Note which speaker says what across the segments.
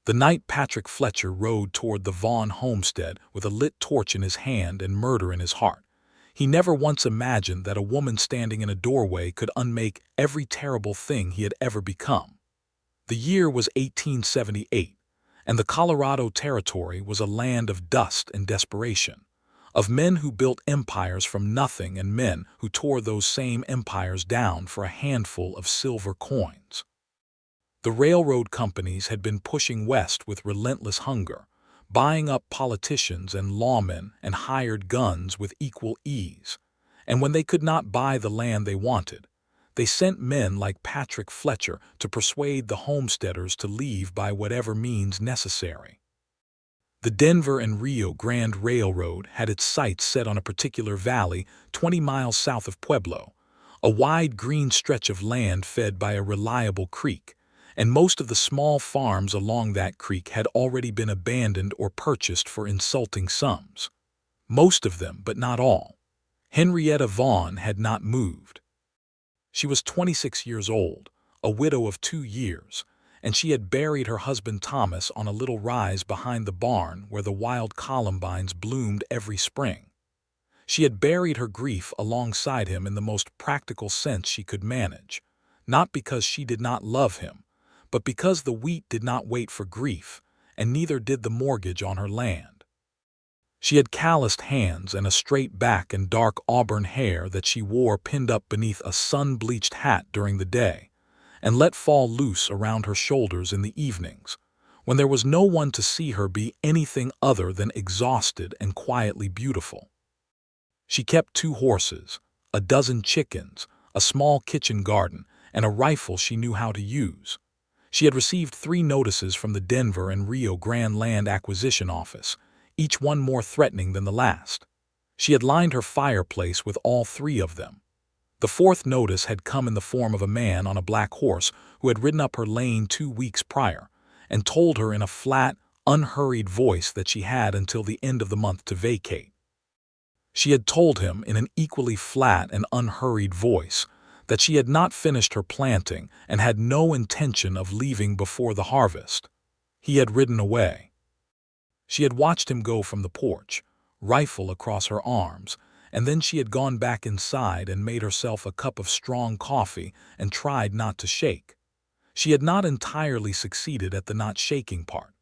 Speaker 1: The night Patrick Fletcher rode toward the Vaughn homestead with a lit torch in his hand and murder in his heart, he never once imagined that a woman standing in a doorway could unmake every terrible thing he had ever become. The year was 1878, and the Colorado Territory was a land of dust and desperation, of men who built empires from nothing and men who tore those same empires down for a handful of silver coins. The railroad companies had been pushing west with relentless hunger, buying up politicians and lawmen and hired guns with equal ease, and when they could not buy the land they wanted, they sent men like Patrick Fletcher to persuade the homesteaders to leave by whatever means necessary. The Denver and Rio Grande Railroad had its sights set on a particular valley 20 miles south of Pueblo, a wide green stretch of land fed by a reliable creek, and most of the small farms along that creek had already been abandoned or purchased for insulting sums. Most of them, but not all. Henrietta Vaughn had not moved. She was 26 years old, a widow of 2 years, and she had buried her husband Thomas on a little rise behind the barn where the wild columbines bloomed every spring. She had buried her grief alongside him in the most practical sense she could manage, not because she did not love him, but because the wheat did not wait for grief, and neither did the mortgage on her land. She had calloused hands and a straight back and dark auburn hair that she wore pinned up beneath a sun-bleached hat during the day, and let fall loose around her shoulders in the evenings, when there was no one to see her be anything other than exhausted and quietly beautiful. She kept 2 horses, a dozen chickens, a small kitchen garden, and a rifle she knew how to use. She had received 3 notices from the Denver and Rio Grande Land Acquisition Office, each one more threatening than the last. She had lined her fireplace with all 3 of them. The 4th notice had come in the form of a man on a black horse who had ridden up her lane 2 weeks prior, and told her in a flat, unhurried voice that she had until the end of the month to vacate. She had told him in an equally flat and unhurried voice that she had not finished her planting and had no intention of leaving before the harvest. He had ridden away. She had watched him go from the porch, rifle across her arms, and then she had gone back inside and made herself a cup of strong coffee and tried not to shake. She had not entirely succeeded at the not shaking part.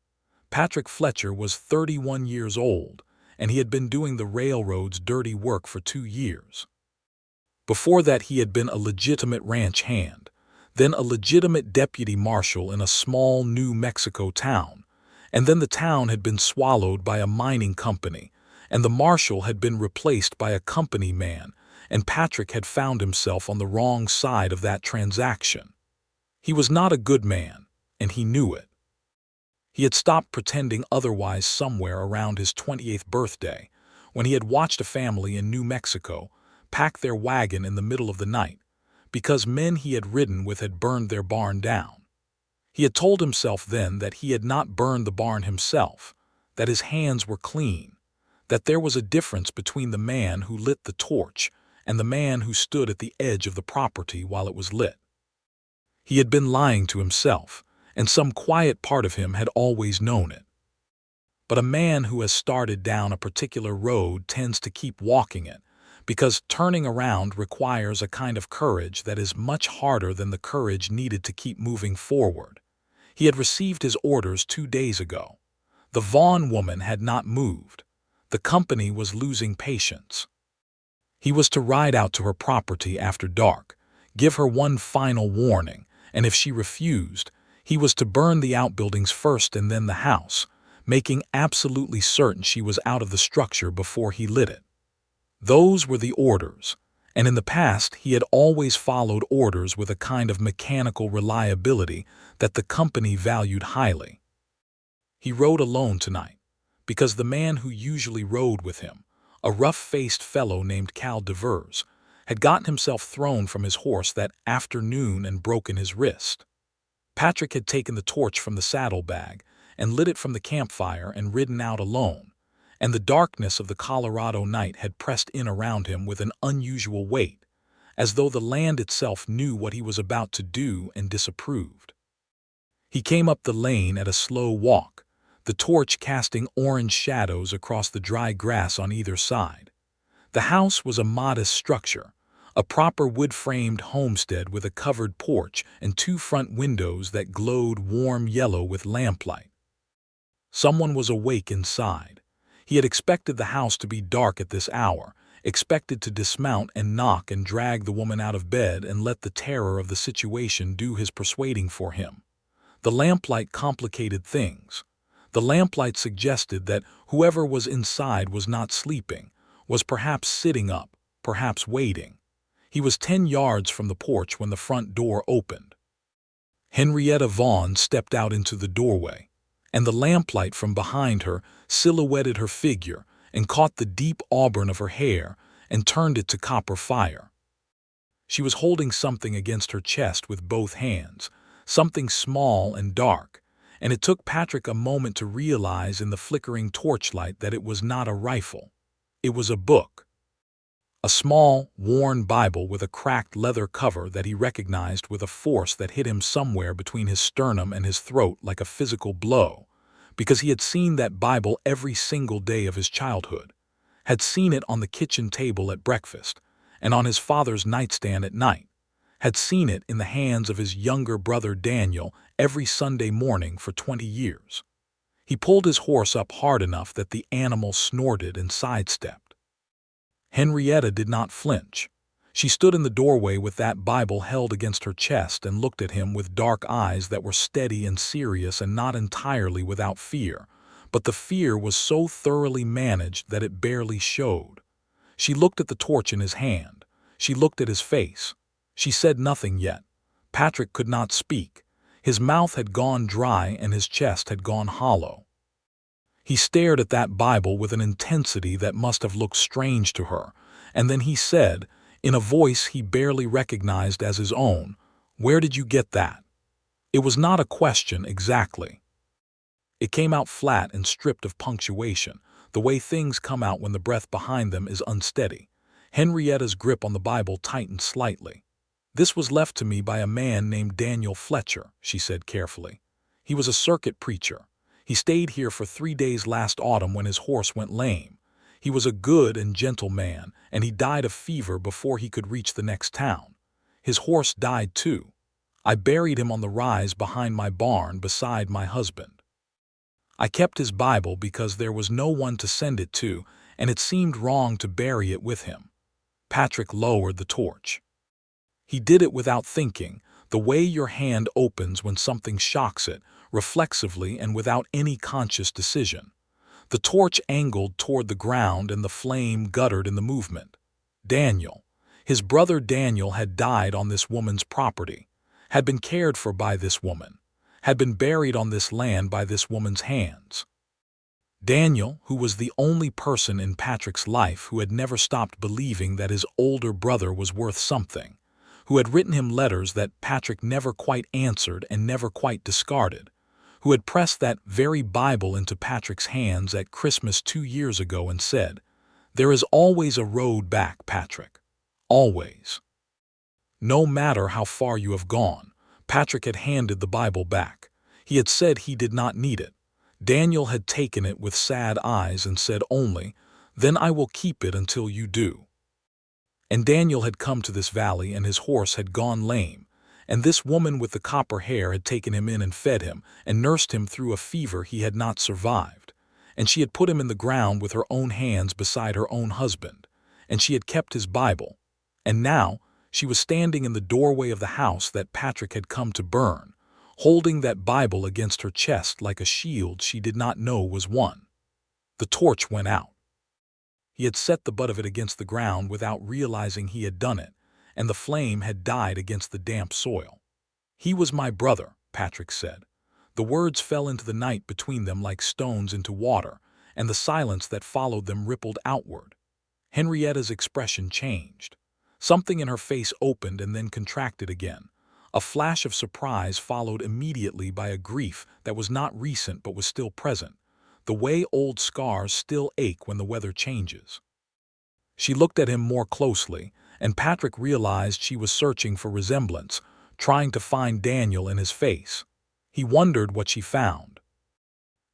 Speaker 1: Patrick Fletcher was 31 years old, and he had been doing the railroad's dirty work for 2 years. Before that he had been a legitimate ranch hand, then a legitimate deputy marshal in a small New Mexico town, and then the town had been swallowed by a mining company, and the marshal had been replaced by a company man, and Patrick had found himself on the wrong side of that transaction. He was not a good man, and he knew it. He had stopped pretending otherwise somewhere around his 28th birthday, when he had watched a family in New Mexico pack their wagon in the middle of the night, because men he had ridden with had burned their barn down. He had told himself then that he had not burned the barn himself, that his hands were clean, that there was a difference between the man who lit the torch and the man who stood at the edge of the property while it was lit. He had been lying to himself, and some quiet part of him had always known it. But a man who has started down a particular road tends to keep walking it, because turning around requires a kind of courage that is much harder than the courage needed to keep moving forward. He had received his orders 2 days ago. The Vaughn woman had not moved. The company was losing patience. He was to ride out to her property after dark, give her one final warning, and if she refused, he was to burn the outbuildings first and then the house, making absolutely certain she was out of the structure before he lit it. Those were the orders, and in the past he had always followed orders with a kind of mechanical reliability that the company valued highly. He rode alone tonight, because the man who usually rode with him, a rough-faced fellow named Cal Devers, had gotten himself thrown from his horse that afternoon and broken his wrist. Patrick had taken the torch from the saddlebag and lit it from the campfire and ridden out alone, and the darkness of the Colorado night had pressed in around him with an unusual weight, as though the land itself knew what he was about to do and disapproved. He came up the lane at a slow walk, the torch casting orange shadows across the dry grass on either side. The house was a modest structure, a proper wood-framed homestead with a covered porch and two front windows that glowed warm yellow with lamplight. Someone was awake inside. He had expected the house to be dark at this hour, expected to dismount and knock and drag the woman out of bed and let the terror of the situation do his persuading for him. The lamplight complicated things. The lamplight suggested that whoever was inside was not sleeping, was perhaps sitting up, perhaps waiting. He was 10 yards from the porch when the front door opened. Henrietta Vaughn stepped out into the doorway, and the lamplight from behind her silhouetted her figure and caught the deep auburn of her hair and turned it to copper fire. She was holding something against her chest with both hands, something small and dark, and it took Patrick a moment to realize in the flickering torchlight that it was not a rifle. It was a book. A small, worn Bible with a cracked leather cover that he recognized with a force that hit him somewhere between his sternum and his throat like a physical blow, because he had seen that Bible every single day of his childhood, had seen it on the kitchen table at breakfast and on his father's nightstand at night, had seen it in the hands of his younger brother Daniel every Sunday morning for 20 years. He pulled his horse up hard enough that the animal snorted and sidestepped. Henrietta did not flinch. She stood in the doorway with that Bible held against her chest and looked at him with dark eyes that were steady and serious and not entirely without fear, but the fear was so thoroughly managed that it barely showed. She looked at the torch in his hand. She looked at his face. She said nothing yet. Patrick could not speak. His mouth had gone dry and his chest had gone hollow. He stared at that Bible with an intensity that must have looked strange to her, and then he said, in a voice he barely recognized as his own, "Where did you get that?" It was not a question exactly. It came out flat and stripped of punctuation, the way things come out when the breath behind them is unsteady. Henrietta's grip on the Bible tightened slightly. "This was left to me by a man named Daniel Fletcher," she said carefully. "He was a circuit preacher. He stayed here for 3 days last autumn when his horse went lame. He was a good and gentle man, and he died of fever before he could reach the next town. His horse died too. I buried him on the rise behind my barn beside my husband. I kept his Bible because there was no one to send it to, and it seemed wrong to bury it with him." Patrick lowered the torch. He did it without thinking, the way your hand opens when something shocks it, reflexively and without any conscious decision. The torch angled toward the ground and the flame guttered in the movement. Daniel. His brother Daniel had died on this woman's property, had been cared for by this woman, had been buried on this land by this woman's hands. Daniel, who was the only person in Patrick's life who had never stopped believing that his older brother was worth something, who had written him letters that Patrick never quite answered and never quite discarded, who had pressed that very Bible into Patrick's hands at Christmas 2 years ago and said, "There is always a road back, Patrick. Always. No matter how far you have gone." Patrick had handed the Bible back. He had said he did not need it. Daniel had taken it with sad eyes and said only, "Then I will keep it until you do." And Daniel had come to this valley and his horse had gone lame, and this woman with the copper hair had taken him in and fed him and nursed him through a fever he had not survived, and she had put him in the ground with her own hands beside her own husband, and she had kept his Bible, and now she was standing in the doorway of the house that Patrick had come to burn, holding that Bible against her chest like a shield she did not know was one. The torch went out. He had set the butt of it against the ground without realizing he had done it, and the flame had died against the damp soil. "He was my brother," Patrick said. The words fell into the night between them like stones into water, and the silence that followed them rippled outward. Henrietta's expression changed. Something in her face opened and then contracted again. A flash of surprise followed immediately by a grief that was not recent but was still present, the way old scars still ache when the weather changes. She looked at him more closely, and Patrick realized she was searching for resemblance, trying to find Daniel in his face. He wondered what she found.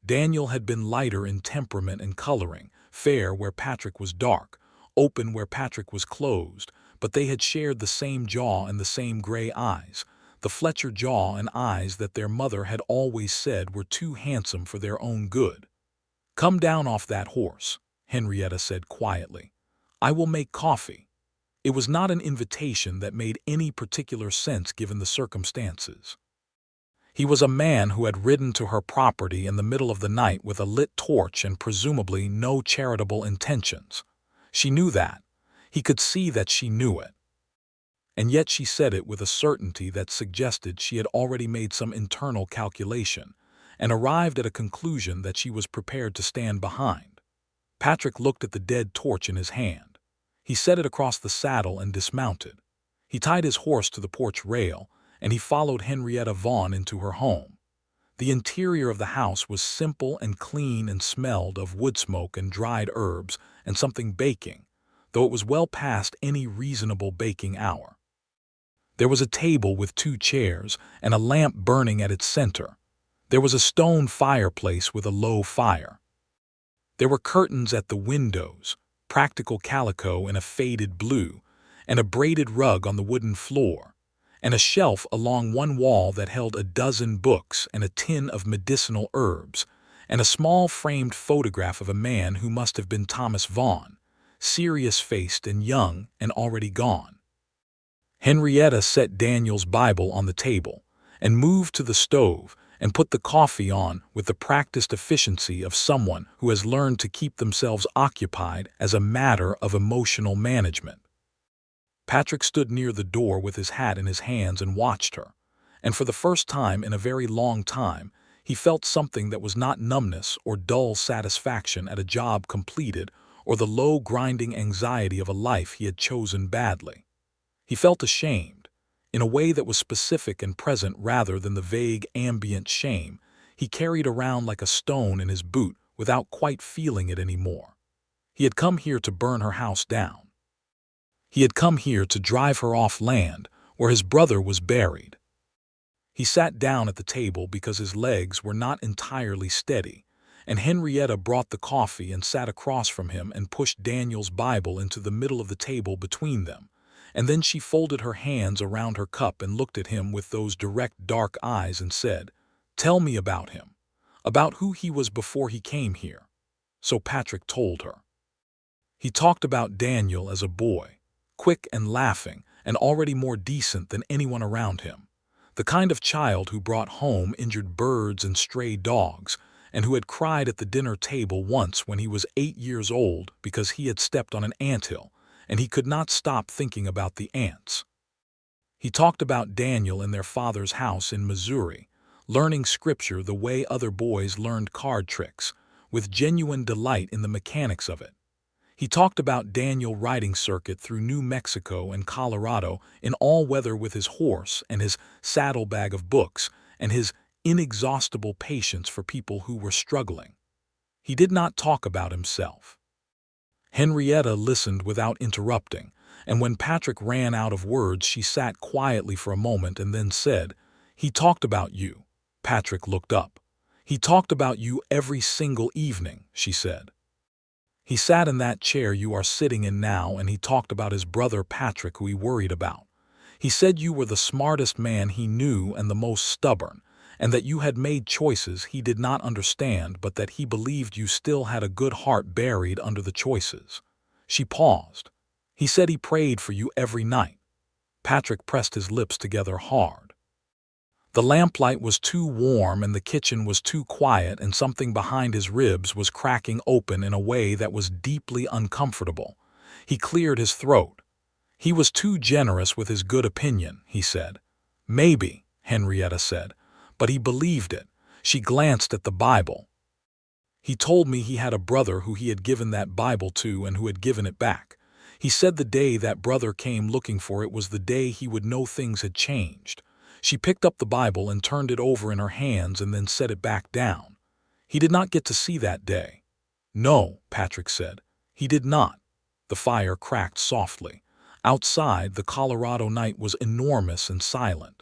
Speaker 1: Daniel had been lighter in temperament and coloring, fair where Patrick was dark, open where Patrick was closed, but they had shared the same jaw and the same gray eyes, the Fletcher jaw and eyes that their mother had always said were too handsome for their own good. "Come down off that horse," Henrietta said quietly. "I will make coffee." It was not an invitation that made any particular sense given the circumstances. He was a man who had ridden to her property in the middle of the night with a lit torch and presumably no charitable intentions. She knew that. He could see that she knew it. And yet she said it with a certainty that suggested she had already made some internal calculation and arrived at a conclusion that she was prepared to stand behind. Patrick looked at the dead torch in his hand. He set it across the saddle and dismounted. He tied his horse to the porch rail, and he followed Henrietta Vaughn into her home. The interior of the house was simple and clean and smelled of wood smoke and dried herbs and something baking, though it was well past any reasonable baking hour. There was a table with 2 chairs and a lamp burning at its center. There was a stone fireplace with a low fire. There were curtains at the windows, practical calico in a faded blue, and a braided rug on the wooden floor, and a shelf along one wall that held a dozen books and a tin of medicinal herbs, and a small framed photograph of a man who must have been Thomas Vaughn, serious-faced and young and already gone. Henrietta set Daniel's Bible on the table and moved to the stove and put the coffee on with the practiced efficiency of someone who has learned to keep themselves occupied as a matter of emotional management. Patrick stood near the door with his hat in his hands and watched her, and for the first time in a very long time, he felt something that was not numbness or dull satisfaction at a job completed or the low grinding anxiety of a life he had chosen badly. He felt ashamed, in a way that was specific and present rather than the vague ambient shame he carried around like a stone in his boot without quite feeling it anymore. He had come here to burn her house down. He had come here to drive her off land where his brother was buried. He sat down at the table because his legs were not entirely steady, and Henrietta brought the coffee and sat across from him and pushed Daniel's Bible into the middle of the table between them, and then she folded her hands around her cup and looked at him with those direct dark eyes and said, "Tell me about him, about who he was before he came here." So Patrick told her. He talked about Daniel as a boy, quick and laughing and already more decent than anyone around him, the kind of child who brought home injured birds and stray dogs, and who had cried at the dinner table once when he was 8 years old because he had stepped on an anthill, and he could not stop thinking about the ants. He talked about Daniel in their father's house in Missouri, learning scripture the way other boys learned card tricks, with genuine delight in the mechanics of it. He talked about Daniel riding circuit through New Mexico and Colorado in all weather with his horse and his saddlebag of books, and his inexhaustible patience for people who were struggling. He did not talk about himself. Henrietta listened without interrupting, and when Patrick ran out of words she sat quietly for a moment and then said, "He talked about you." Patrick looked up. "He talked about you every single evening," she said. "He sat in that chair you are sitting in now and he talked about his brother Patrick who he worried about. He said you were the smartest man he knew and the most stubborn, and that you had made choices he did not understand but that he believed you still had a good heart buried under the choices." She paused. "He said he prayed for you every night." Patrick pressed his lips together hard. The lamplight was too warm and the kitchen was too quiet, and something behind his ribs was cracking open in a way that was deeply uncomfortable. He cleared his throat. "He was too generous with his good opinion," he said. "Maybe," Henrietta said, "but he believed it." She glanced at the Bible. "He told me he had a brother who he had given that Bible to and who had given it back. He said the day that brother came looking for it was the day he would know things had changed." She picked up the Bible and turned it over in her hands and then set it back down. "He did not get to see that day." "No," Patrick said. "He did not." The fire cracked softly. Outside, the Colorado night was enormous and silent.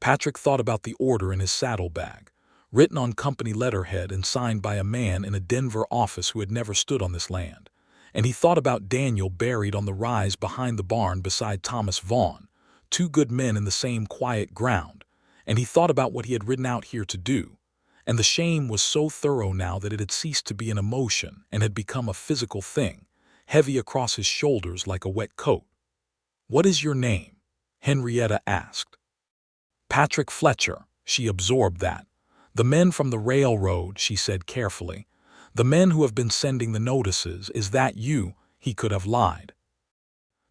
Speaker 1: Patrick thought about the order in his saddlebag, written on company letterhead and signed by a man in a Denver office who had never stood on this land. And he thought about Daniel buried on the rise behind the barn beside Thomas Vaughn, two good men in the same quiet ground. And he thought about what he had ridden out here to do. And the shame was so thorough now that it had ceased to be an emotion and had become a physical thing, heavy across his shoulders like a wet coat. "What is your name?" Henrietta asked. "Patrick Fletcher." She absorbed that. "The men from the railroad," she said carefully. "The men who have been sending the notices. Is that you?" He could have lied.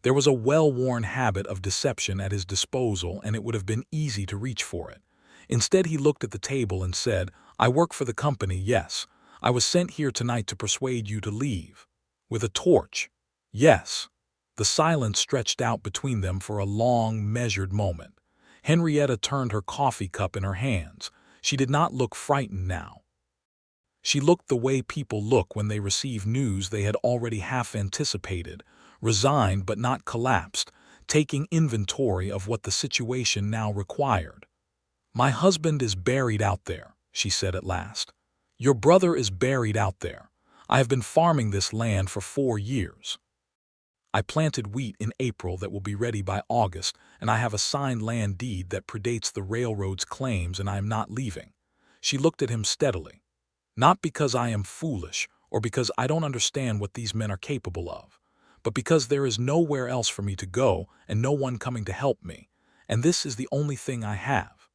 Speaker 1: There was a well-worn habit of deception at his disposal, and it would have been easy to reach for it. Instead, he looked at the table and said, "I work for the company, yes. I was sent here tonight to persuade you to leave." "With a torch?" "Yes." The silence stretched out between them for a long, measured moment. Henrietta turned her coffee cup in her hands. She did not look frightened now. She looked the way people look when they receive news they had already half anticipated, resigned but not collapsed, taking inventory of what the situation now required. "My husband is buried out there," she said at last. "Your brother is buried out there. I have been farming this land for 4 years. I planted wheat in April that will be ready by August, and I have a signed land deed that predates the railroad's claims, and I am not leaving." She looked at him steadily. "Not because I am foolish or because I don't understand what these men are capable of, but because there is nowhere else for me to go and no one coming to help me, and this is the only thing I have."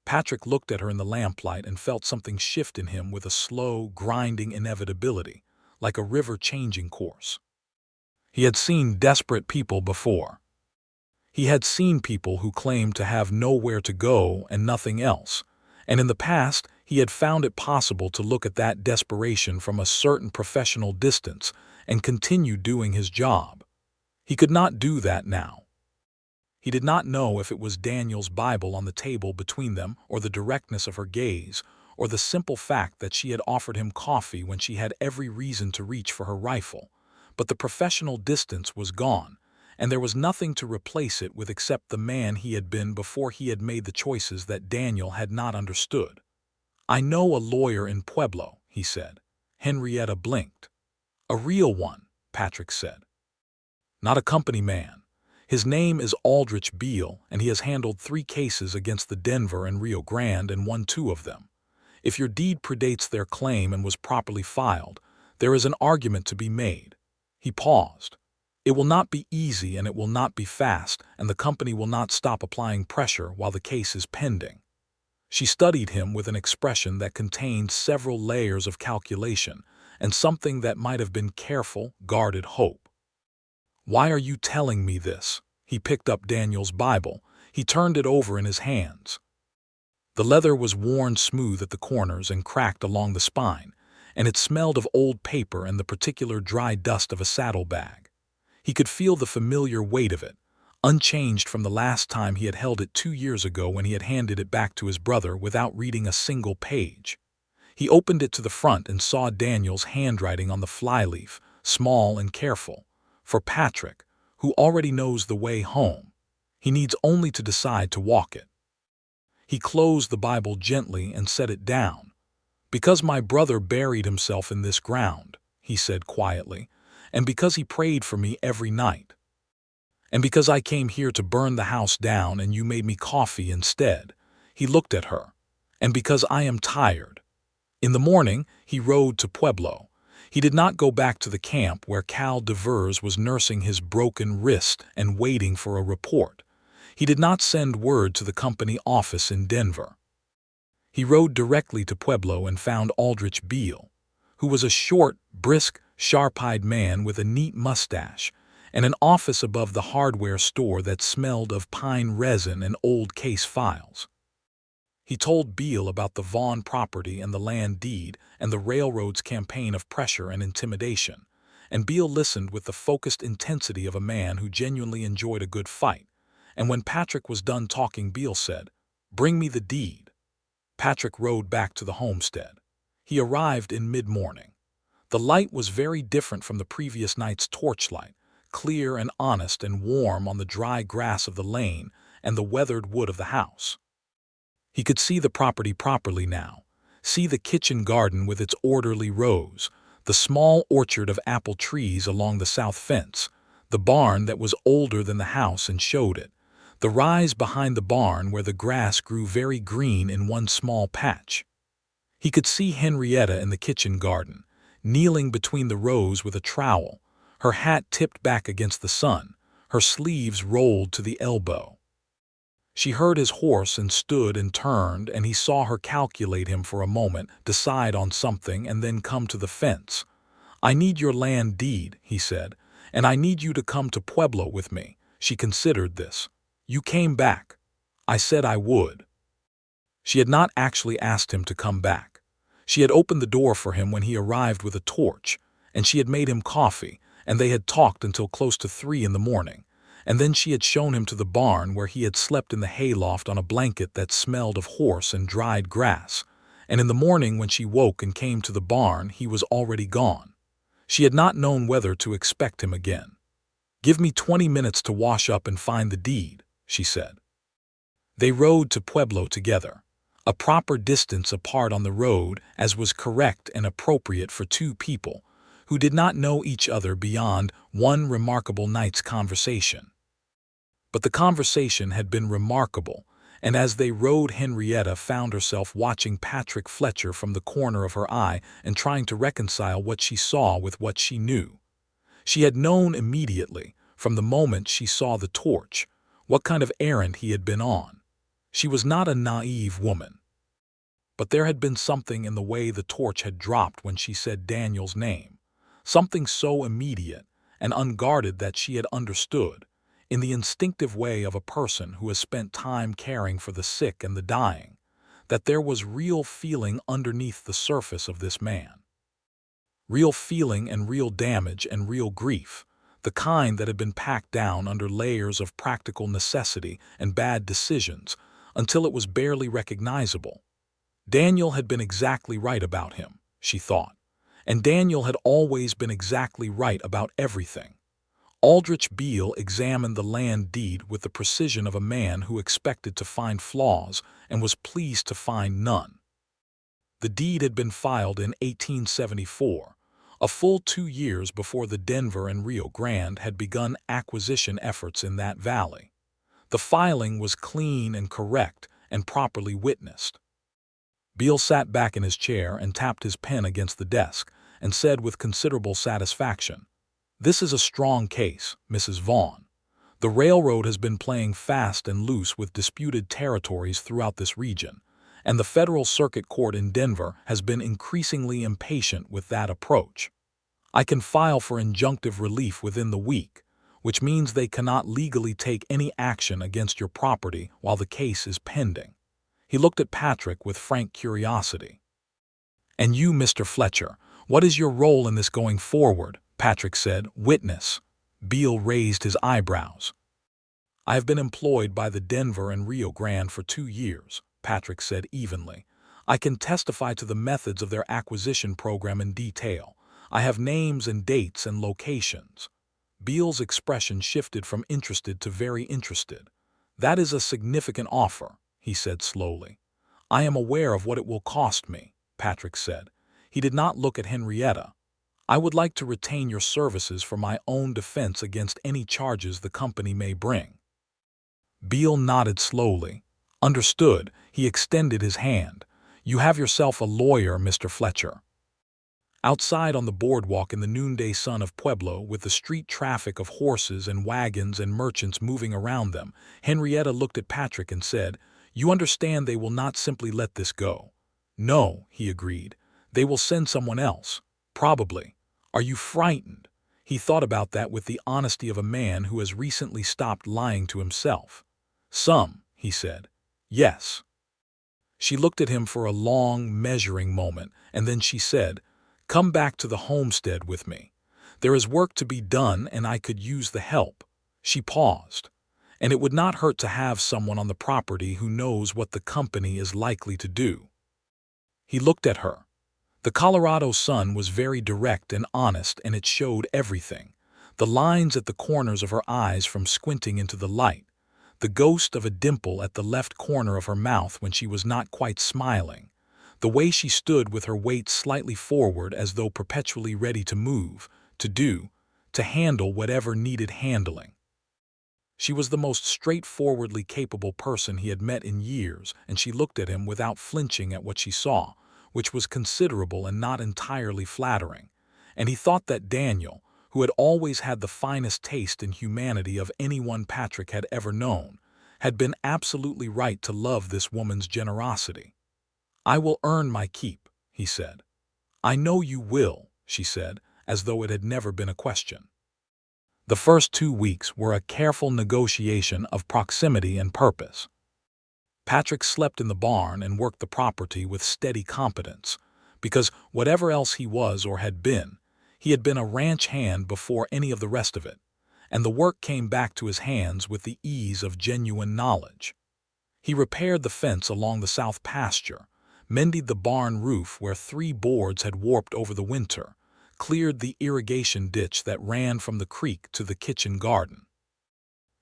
Speaker 1: Patrick looked at her in the lamplight and felt something shift in him with a slow, grinding inevitability, like a river changing course. He had seen desperate people before. He had seen people who claimed to have nowhere to go and nothing else, and in the past he had found it possible to look at that desperation from a certain professional distance and continue doing his job. He could not do that now. He did not know if it was Daniel's Bible on the table between them, or the directness of her gaze, or the simple fact that she had offered him coffee when she had every reason to reach for her rifle. But the professional distance was gone, and there was nothing to replace it with except the man he had been before he had made the choices that Daniel had not understood. "I know a lawyer in Pueblo," he said. Henrietta blinked. "A real one," Patrick said. "Not a company man. His name is Aldrich Beale, and he has handled 3 cases against the Denver and Rio Grande and won 2 of them. If your deed predates their claim and was properly filed, there is an argument to be made." He paused. "It will not be easy and it will not be fast, and the company will not stop applying pressure while the case is pending." She studied him with an expression that contained several layers of calculation and something that might have been careful, guarded hope. "Why are you telling me this?" He picked up Daniel's Bible. He turned it over in his hands. The leather was worn smooth at the corners and cracked along the spine, and it smelled of old paper and the particular dry dust of a saddlebag. He could feel the familiar weight of it, unchanged from the last time he had held it 2 years ago when he had handed it back to his brother without reading a single page. He opened it to the front and saw Daniel's handwriting on the flyleaf, small and careful. For Patrick, who already knows the way home, he needs only to decide to walk it. He closed the Bible gently and set it down. "Because my brother buried himself in this ground," he said quietly, "and because he prayed for me every night. And because I came here to burn the house down and you made me coffee instead." He looked at her. "And because I am tired." In the morning, he rode to Pueblo. He did not go back to the camp where Cal Devers was nursing his broken wrist and waiting for a report. He did not send word to the company office in Denver. He rode directly to Pueblo and found Aldrich Beale, who was a short, brisk, sharp-eyed man with a neat mustache and an office above the hardware store that smelled of pine resin and old case files. He told Beale about the Vaughn property and the land deed and the railroad's campaign of pressure and intimidation, and Beale listened with the focused intensity of a man who genuinely enjoyed a good fight. And when Patrick was done talking, Beale said, "Bring me the deed." Patrick rode back to the homestead. He arrived in mid-morning. The light was very different from the previous night's torchlight, clear and honest and warm on the dry grass of the lane and the weathered wood of the house. He could see the property properly now, see the kitchen garden with its orderly rows, the small orchard of apple trees along the south fence, the barn that was older than the house and showed it, the rise behind the barn where the grass grew very green in one small patch. He could see Henrietta in the kitchen garden, kneeling between the rows with a trowel, her hat tipped back against the sun, her sleeves rolled to the elbow. She heard his horse and stood and turned, and he saw her calculate him for a moment, decide on something, and then come to the fence. "I need your land deed," he said, "and I need you to come to Pueblo with me." She considered this. "You came back." "I said I would." She had not actually asked him to come back. She had opened the door for him when he arrived with a torch, and she had made him coffee, and they had talked until close to 3 in the morning. And then she had shown him to the barn where he had slept in the hayloft on a blanket that smelled of horse and dried grass. And in the morning when she woke and came to the barn, he was already gone. She had not known whether to expect him again. "Give me 20 minutes to wash up and find the deed," she said. They rode to Pueblo together, a proper distance apart on the road, as was correct and appropriate for two people who did not know each other beyond one remarkable night's conversation. But the conversation had been remarkable, and as they rode, Henrietta found herself watching Patrick Fletcher from the corner of her eye and trying to reconcile what she saw with what she knew. She had known immediately, from the moment she saw the torch, what kind of errand he had been on. She was not a naive woman. But there had been something in the way the torch had dropped when she said Daniel's name, something so immediate and unguarded that she had understood, in the instinctive way of a person who has spent time caring for the sick and the dying, that there was real feeling underneath the surface of this man. Real feeling and real damage and real grief, the kind that had been packed down under layers of practical necessity and bad decisions until it was barely recognizable. Daniel had been exactly right about him, she thought, and Daniel had always been exactly right about everything. Aldrich Beale examined the land deed with the precision of a man who expected to find flaws and was pleased to find none. The deed had been filed in 1874, a full 2 years before the Denver and Rio Grande had begun acquisition efforts in that valley. The filing was clean and correct and properly witnessed. Beale sat back in his chair and tapped his pen against the desk and said with considerable satisfaction, "This is a strong case, Mrs. Vaughn. The railroad has been playing fast and loose with disputed territories throughout this region, and the Federal Circuit Court in Denver has been increasingly impatient with that approach. I can file for injunctive relief within the week, which means they cannot legally take any action against your property while the case is pending." He looked at Patrick with frank curiosity. "And you, Mr. Fletcher, what is your role in this going forward?" Patrick said. "Witness." Beale raised his eyebrows. "I have been employed by the Denver and Rio Grande for 2 years, Patrick said evenly. "I can testify to the methods of their acquisition program in detail. I have names and dates and locations." Beale's expression shifted from interested to very interested. "That is a significant offer," he said slowly. "I am aware of what it will cost me," Patrick said. He did not look at Henrietta. "I would like to retain your services for my own defense against any charges the company may bring." Beale nodded slowly. "Understood." He extended his hand. "You have yourself a lawyer, Mr. Fletcher." Outside on the boardwalk in the noonday sun of Pueblo, with the street traffic of horses and wagons and merchants moving around them, Henrietta looked at Patrick and said, "You understand they will not simply let this go." "No," he agreed. "They will send someone else. Probably. Are you frightened?" He thought about that with the honesty of a man who has recently stopped lying to himself. "Some," he said. "Yes." She looked at him for a long, measuring moment, and then she said, "Come back to the homestead with me. There is work to be done and I could use the help." She paused. "And it would not hurt to have someone on the property who knows what the company is likely to do." He looked at her. The Colorado sun was very direct and honest, and it showed everything. The lines at the corners of her eyes from squinting into the light, the ghost of a dimple at the left corner of her mouth when she was not quite smiling, the way she stood with her weight slightly forward as though perpetually ready to move, to handle whatever needed handling. She was the most straightforwardly capable person he had met in years, and she looked at him without flinching at what she saw, which was considerable and not entirely flattering. And he thought that Daniel, who had always had the finest taste in humanity of anyone Patrick had ever known, had been absolutely right to love this woman's generosity. "I will earn my keep," he said. "I know you will," she said, as though it had never been a question. The first 2 weeks were a careful negotiation of proximity and purpose. Patrick slept in the barn and worked the property with steady competence, because whatever else he was or had been a ranch hand before any of the rest of it, and the work came back to his hands with the ease of genuine knowledge. He repaired the fence along the south pasture, mended the barn roof where 3 boards had warped over the winter, cleared the irrigation ditch that ran from the creek to the kitchen garden.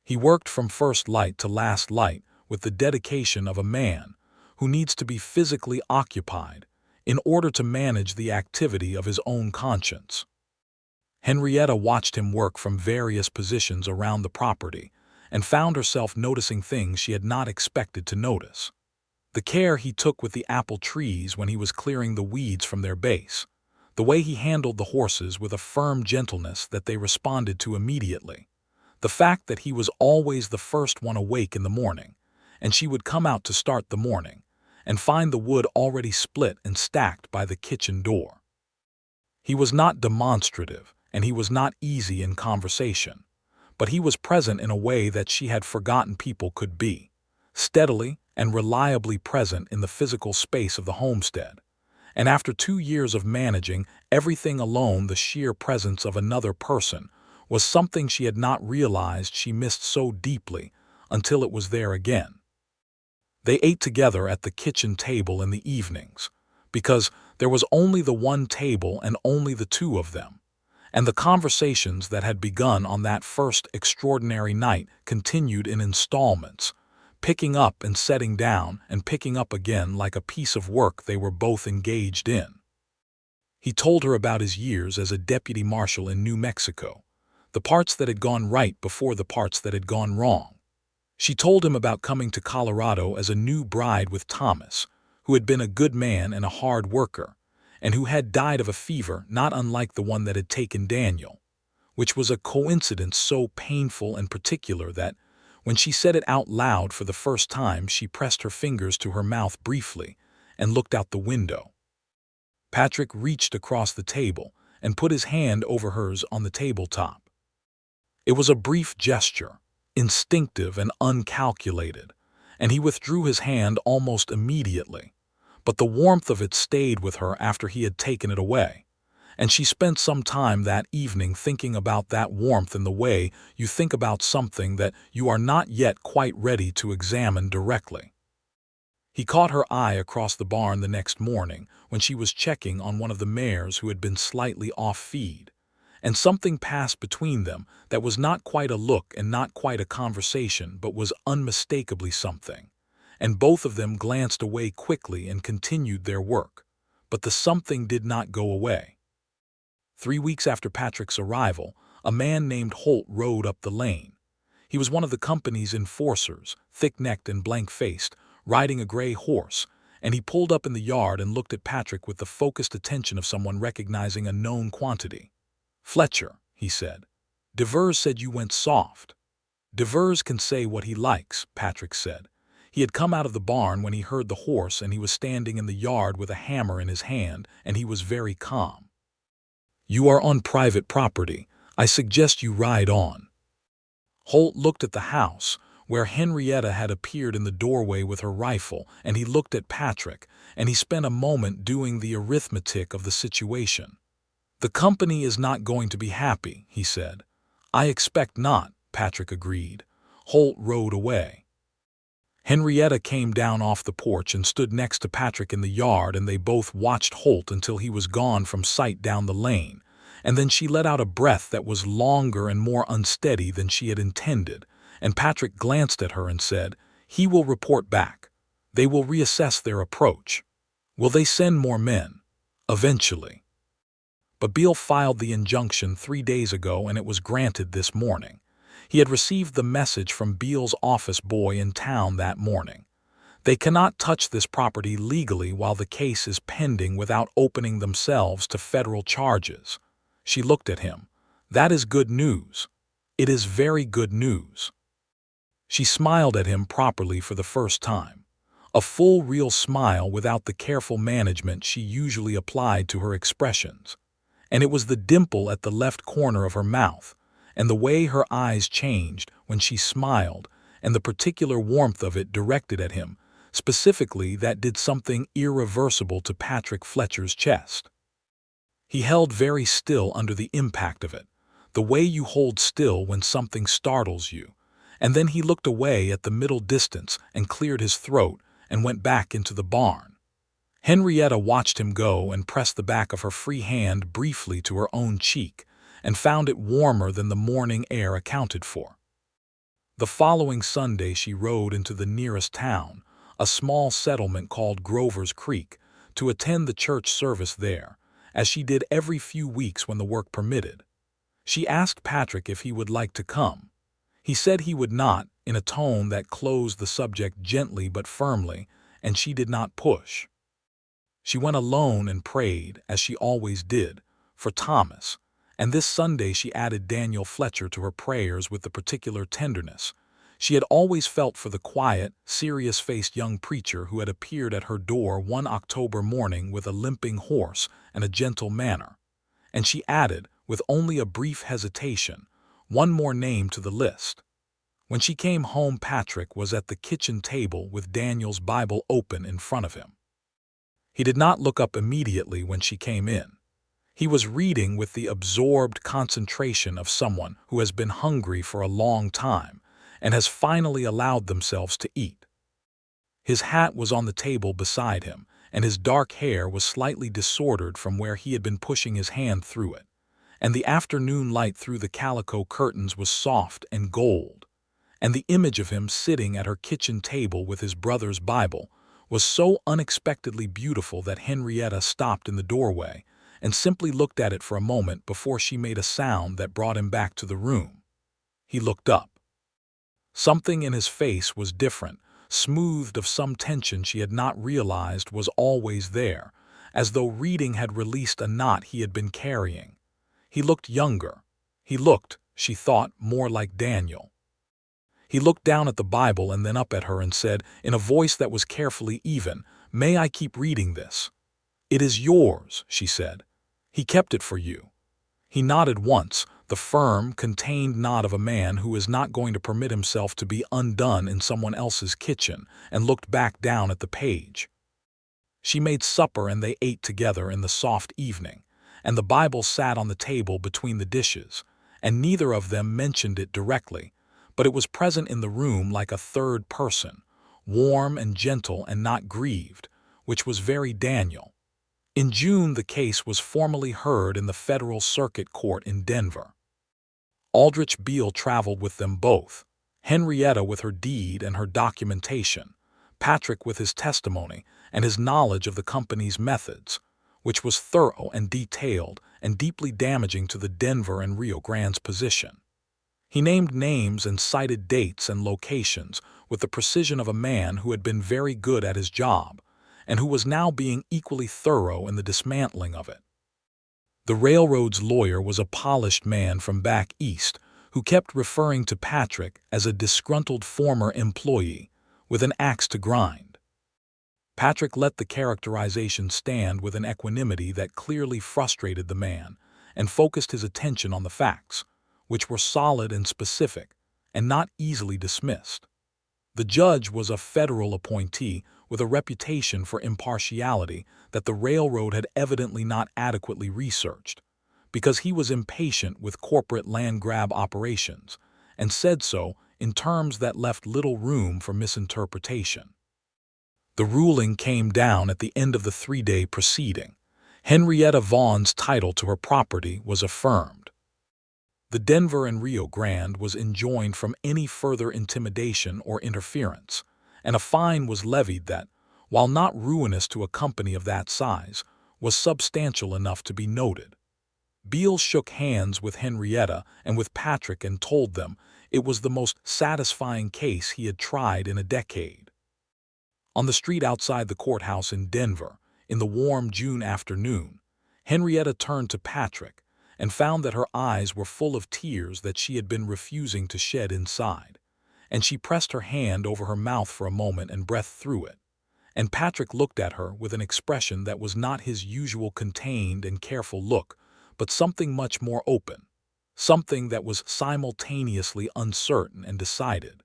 Speaker 1: He worked from first light to last light with the dedication of a man who needs to be physically occupied in order to manage the activity of his own conscience. Henrietta watched him work from various positions around the property and found herself noticing things she had not expected to notice. The care he took with the apple trees when he was clearing the weeds from their base, the way he handled the horses with a firm gentleness that they responded to immediately, the fact that he was always the first one awake in the morning, and she would come out to start the morning, and find the wood already split and stacked by the kitchen door. He was not demonstrative, and he was not easy in conversation, but he was present in a way that she had forgotten people could be, steadily and reliably present in the physical space of the homestead. And after 2 years of managing everything alone, the sheer presence of another person was something she had not realized she missed so deeply until it was there again. They ate together at the kitchen table in the evenings, because there was only the one table and only the 2 of them, and the conversations that had begun on that first extraordinary night continued in installments, picking up and setting down and picking up again like a piece of work they were both engaged in. He told her about his years as a deputy marshal in New Mexico, the parts that had gone right before the parts that had gone wrong. She told him about coming to Colorado as a new bride with Thomas, who had been a good man and a hard worker, and who had died of a fever not unlike the one that had taken Daniel, which was a coincidence so painful and particular that, when she said it out loud for the first time, she pressed her fingers to her mouth briefly and looked out the window. Patrick reached across the table and put his hand over hers on the tabletop. It was a brief gesture, instinctive and uncalculated, and he withdrew his hand almost immediately, but the warmth of it stayed with her after he had taken it away, and she spent some time that evening thinking about that warmth in the way you think about something that you are not yet quite ready to examine directly. He caught her eye across the barn the next morning when she was checking on one of the mares who had been slightly off feed, and something passed between them that was not quite a look and not quite a conversation, but was unmistakably something, and both of them glanced away quickly and continued their work, but the something did not go away. 3 weeks after Patrick's arrival, a man named Holt rode up the lane. He was one of the company's enforcers, thick-necked and blank-faced, riding a gray horse, and he pulled up in the yard and looked at Patrick with the focused attention of someone recognizing a known quantity. "Fletcher," he said, "Devers said you went soft." "Devers can say what he likes," Patrick said. He had come out of the barn when he heard the horse, and he was standing in the yard with a hammer in his hand, and he was very calm. "You are on private property. I suggest you ride on." Holt looked at the house, where Henrietta had appeared in the doorway with her rifle, and he looked at Patrick, and he spent a moment doing the arithmetic of the situation. "The company is not going to be happy," he said. "I expect not," Patrick agreed. Holt rode away. Henrietta came down off the porch and stood next to Patrick in the yard, and they both watched Holt until he was gone from sight down the lane, and then she let out a breath that was longer and more unsteady than she had intended, and Patrick glanced at her and said, "He will report back. They will reassess their approach. Will they send more men? Eventually." But Beale filed the injunction 3 days ago and it was granted this morning. He had received the message from Beale's office boy in town that morning. They cannot touch this property legally while the case is pending without opening themselves to federal charges. She looked at him. That is good news. It is very good news. She smiled at him properly for the first time. A full, real smile without the careful management she usually applied to her expressions. And it was the dimple at the left corner of her mouth, and the way her eyes changed when she smiled, and the particular warmth of it directed at him, specifically, that did something irreversible to Patrick Fletcher's chest. He held very still under the impact of it, the way you hold still when something startles you, and then he looked away at the middle distance and cleared his throat and went back into the barn. Henrietta watched him go and pressed the back of her free hand briefly to her own cheek, and found it warmer than the morning air accounted for. The following Sunday she rode into the nearest town, a small settlement called Grover's Creek, to attend the church service there, as she did every few weeks when the work permitted. She asked Patrick if he would like to come. He said he would not, in a tone that closed the subject gently but firmly, and she did not push. She went alone and prayed, as she always did, for Thomas, and this Sunday she added Daniel Fletcher to her prayers with the particular tenderness she had always felt for the quiet, serious-faced young preacher who had appeared at her door one October morning with a limping horse and a gentle manner. And she added, with only a brief hesitation, one more name to the list. When she came home, Patrick was at the kitchen table with Daniel's Bible open in front of him. He did not look up immediately when she came in. He was reading with the absorbed concentration of someone who has been hungry for a long time and has finally allowed themselves to eat. His hat was on the table beside him, and his dark hair was slightly disordered from where he had been pushing his hand through it, and the afternoon light through the calico curtains was soft and gold, and the image of him sitting at her kitchen table with his brother's Bible was so unexpectedly beautiful that Henrietta stopped in the doorway and simply looked at it for a moment before she made a sound that brought him back to the room. He looked up. Something in his face was different, smoothed of some tension she had not realized was always there, as though reading had released a knot he had been carrying. He looked younger. He looked, she thought, more like Daniel. He looked down at the Bible and then up at her and said, in a voice that was carefully even, "May I keep reading this?" "It is yours," she said. "He kept it for you." He nodded once, the firm, contained nod of a man who is not going to permit himself to be undone in someone else's kitchen, and looked back down at the page. She made supper and they ate together in the soft evening, and the Bible sat on the table between the dishes, and neither of them mentioned it directly, but it was present in the room like a third person, warm and gentle and not grieved, which was very Daniel. In June, the case was formally heard in the Federal Circuit Court in Denver. Aldrich Beale traveled with them both, Henrietta with her deed and her documentation, Patrick with his testimony and his knowledge of the company's methods, which was thorough and detailed and deeply damaging to the Denver and Rio Grande's position. He named names and cited dates and locations with the precision of a man who had been very good at his job, and who was now being equally thorough in the dismantling of it. The railroad's lawyer was a polished man from back east who kept referring to Patrick as a disgruntled former employee with an axe to grind. Patrick let the characterization stand with an equanimity that clearly frustrated the man and focused his attention on the facts, which were solid and specific and not easily dismissed. The judge was a federal appointee with a reputation for impartiality that the railroad had evidently not adequately researched, because he was impatient with corporate land grab operations, and said so in terms that left little room for misinterpretation. The ruling came down at the end of the 3-day proceeding. Henrietta Vaughn's title to her property was affirmed. The Denver and Rio Grande was enjoined from any further intimidation or interference, and a fine was levied that, while not ruinous to a company of that size, was substantial enough to be noted. Beale shook hands with Henrietta and with Patrick and told them it was the most satisfying case he had tried in a decade. On the street outside the courthouse in Denver, in the warm June afternoon, Henrietta turned to Patrick and found that her eyes were full of tears that she had been refusing to shed inside, and she pressed her hand over her mouth for a moment and breathed through it. And Patrick looked at her with an expression that was not his usual contained and careful look, but something much more open, something that was simultaneously uncertain and decided.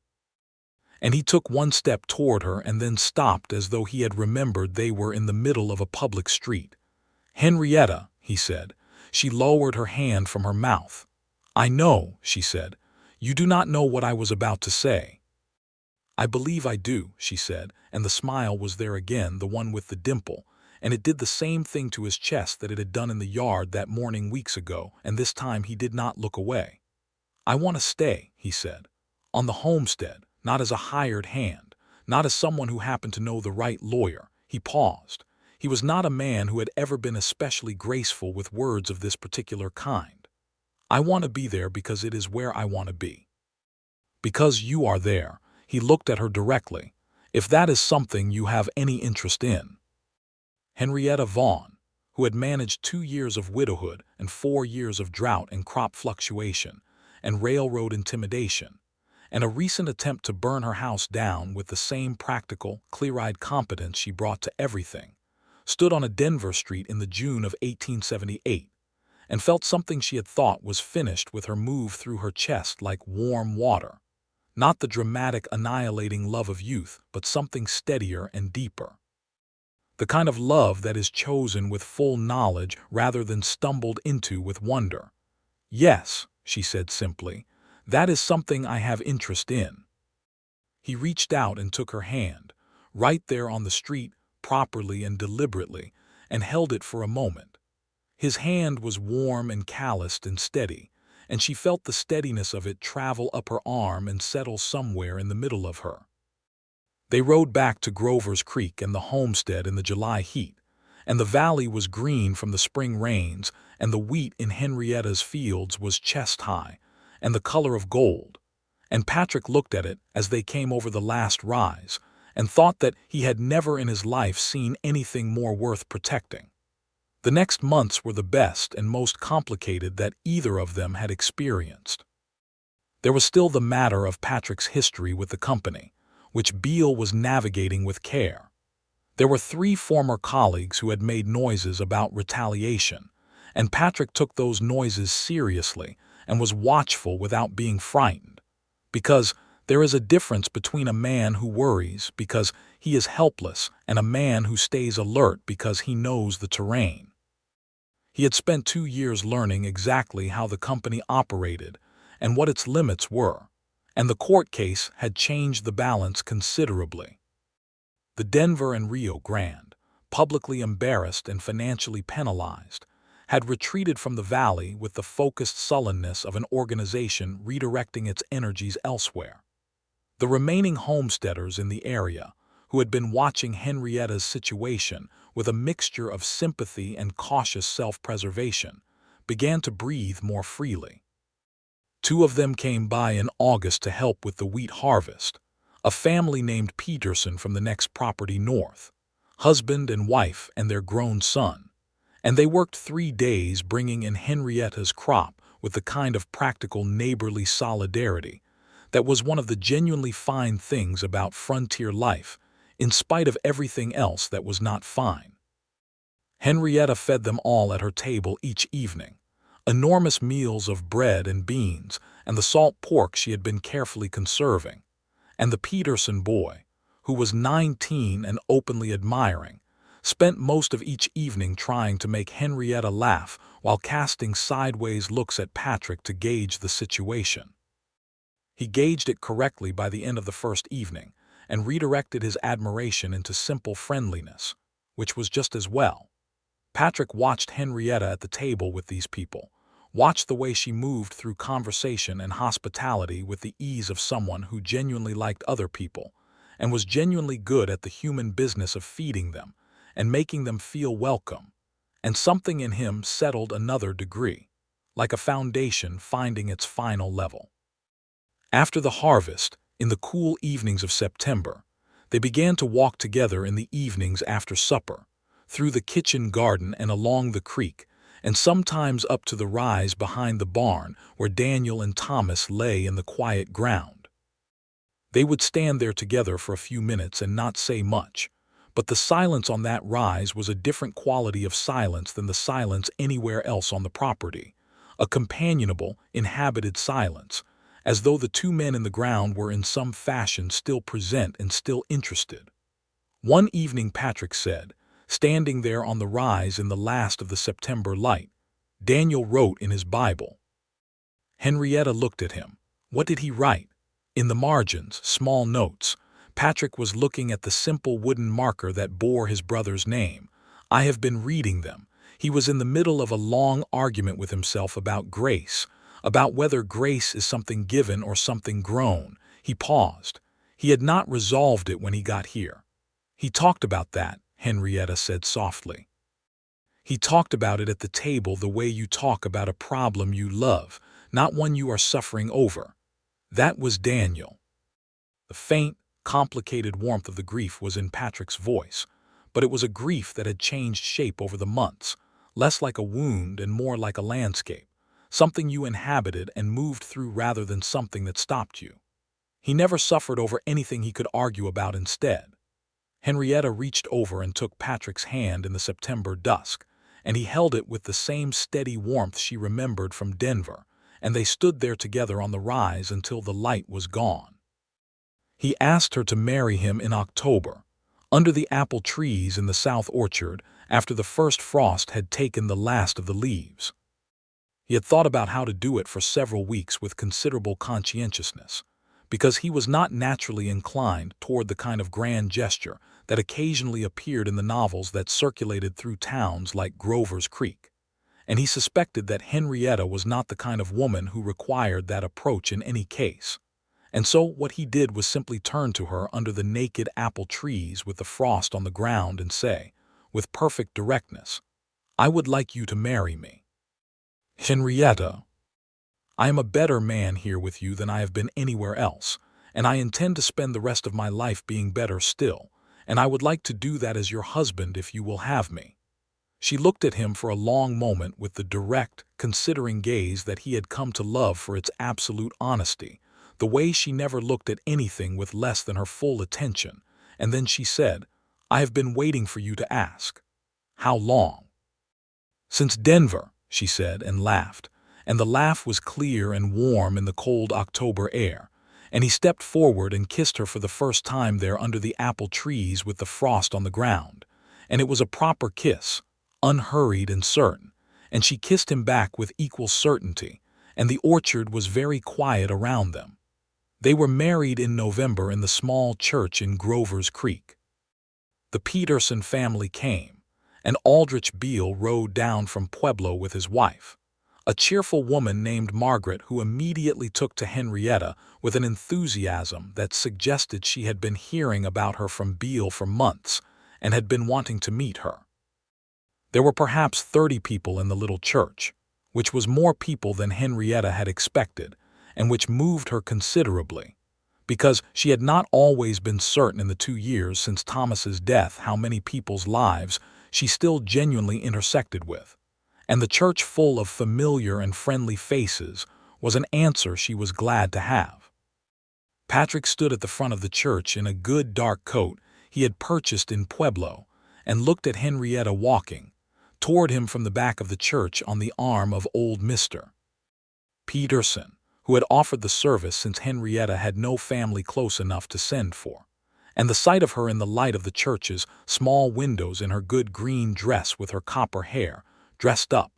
Speaker 1: And he took one step toward her and then stopped as though he had remembered they were in the middle of a public street. "Henrietta," he said. She lowered her hand from her mouth. "I know," she said. "You do not know what I was about to say." "I believe I do," she said, and the smile was there again, the one with the dimple, and it did the same thing to his chest that it had done in the yard that morning weeks ago, and this time he did not look away. "I want to stay," he said, "on the homestead, not as a hired hand, not as someone who happened to know the right lawyer." He paused. He was not a man who had ever been especially graceful with words of this particular kind. "I want to be there because it is where I want to be." "Because you are there." He looked at her directly. "If that is something you have any interest in." Henrietta Vaughn, who had managed 2 years of widowhood and 4 years of drought and crop fluctuation and railroad intimidation, and a recent attempt to burn her house down with the same practical, clear-eyed competence she brought to everything, stood on a Denver street in the June of 1878, and felt something she had thought was finished with her move through her chest like warm water. Not the dramatic, annihilating love of youth, but something steadier and deeper. The kind of love that is chosen with full knowledge rather than stumbled into with wonder. "Yes," she said simply, "that is something I have interest in." He reached out and took her hand, right there on the street, properly and deliberately, and held it for a moment. His hand was warm and calloused and steady, and she felt the steadiness of it travel up her arm and settle somewhere in the middle of her. They rode back to Grover's Creek and the homestead in the July heat, and the valley was green from the spring rains, and the wheat in Henrietta's fields was chest-high, and the color of gold. And Patrick looked at it as they came over the last rise, and thought that he had never in his life seen anything more worth protecting. The next months were the best and most complicated that either of them had experienced. There was still the matter of Patrick's history with the company, which Beale was navigating with care. There were 3 former colleagues who had made noises about retaliation, and Patrick took those noises seriously and was watchful without being frightened, because there is a difference between a man who worries because he is helpless and a man who stays alert because he knows the terrain. He had spent 2 years learning exactly how the company operated and what its limits were, and the court case had changed the balance considerably. The Denver and Rio Grande, publicly embarrassed and financially penalized, had retreated from the valley with the focused sullenness of an organization redirecting its energies elsewhere. The remaining homesteaders in the area, who had been watching Henrietta's situation with a mixture of sympathy and cautious self-preservation, began to breathe more freely. 2 of them came by in August to help with the wheat harvest, a family named Peterson from the next property north, husband and wife and their grown son, and they worked 3 days bringing in Henrietta's crop with the kind of practical neighborly solidarity that was one of the genuinely fine things about frontier life, in spite of everything else that was not fine. Henrietta fed them all at her table each evening, enormous meals of bread and beans and the salt pork she had been carefully conserving, and the Peterson boy, who was 19 and openly admiring, spent most of each evening trying to make Henrietta laugh while casting sideways looks at Patrick to gauge the situation. He gauged it correctly by the end of the first evening, and redirected his admiration into simple friendliness, which was just as well. Patrick watched Henrietta at the table with these people, Watched the way she moved through conversation and hospitality with the ease of someone who genuinely liked other people and was genuinely good at the human business of feeding them and making them feel welcome. And something in him settled another degree, like a foundation finding its final level. After the harvest, in the cool evenings of September, they began to walk together in the evenings after supper, through the kitchen garden and along the creek, and sometimes up to the rise behind the barn where Daniel and Thomas lay in the quiet ground. They would stand there together for a few minutes and not say much, but the silence on that rise was a different quality of silence than the silence anywhere else on the property, a companionable, inhabited silence, as though the two men in the ground were in some fashion still present and still interested. One evening Patrick said, standing there on the rise in the last of the September light, Daniel wrote in his Bible. Henrietta looked at him. What did he write? In the margins, small notes. Patrick was looking at the simple wooden marker that bore his brother's name. I have been reading them. He was in the middle of a long argument with himself about grace, about whether grace is something given or something grown. He paused. He had not resolved it when he got here. He talked about that, Henrietta said softly. He talked about it at the table the way you talk about a problem you love, not one you are suffering over. That was Daniel. The faint, complicated warmth of the grief was in Patrick's voice, but it was a grief that had changed shape over the months, less like a wound and more like a landscape, something you inhabited and moved through rather than something that stopped you. He never suffered over anything he could argue about instead. Henrietta reached over and took Patrick's hand in the September dusk, and he held it with the same steady warmth she remembered from Denver, and they stood there together on the rise until the light was gone. He asked her to marry him in October, under the apple trees in the south orchard, after the first frost had taken the last of the leaves. He had thought about how to do it for several weeks with considerable conscientiousness, because he was not naturally inclined toward the kind of grand gesture that occasionally appeared in the novels that circulated through towns like Grover's Creek, and he suspected that Henrietta was not the kind of woman who required that approach in any case. And so what he did was simply turn to her under the naked apple trees with the frost on the ground and say, with perfect directness, I would like you to marry me. Henrietta, I am a better man here with you than I have been anywhere else, and I intend to spend the rest of my life being better still, and I would like to do that as your husband if you will have me. She looked at him for a long moment with the direct, considering gaze that he had come to love for its absolute honesty, the way she never looked at anything with less than her full attention, and then she said, I have been waiting for you to ask. How long? Since Denver, she said, and laughed, and the laugh was clear and warm in the cold October air, and he stepped forward and kissed her for the first time there under the apple trees with the frost on the ground, and it was a proper kiss, unhurried and certain, and she kissed him back with equal certainty, and the orchard was very quiet around them. They were married in November in the small church in Grover's Creek. The Peterson family came, and Aldrich Beale rode down from Pueblo with his wife, a cheerful woman named Margaret who immediately took to Henrietta with an enthusiasm that suggested she had been hearing about her from Beale for months and had been wanting to meet her. There were perhaps 30 people in the little church, which was more people than Henrietta had expected, and which moved her considerably, because she had not always been certain in the 2 years since Thomas's death how many people's lives she still genuinely intersected with, and the church full of familiar and friendly faces was an answer she was glad to have. Patrick stood at the front of the church in a good dark coat he had purchased in Pueblo and looked at Henrietta walking toward him from the back of the church on the arm of old Mr. Peterson, who had offered the service since Henrietta had no family close enough to send for, and the sight of her in the light of the church's small windows in her good green dress with her copper hair dressed up,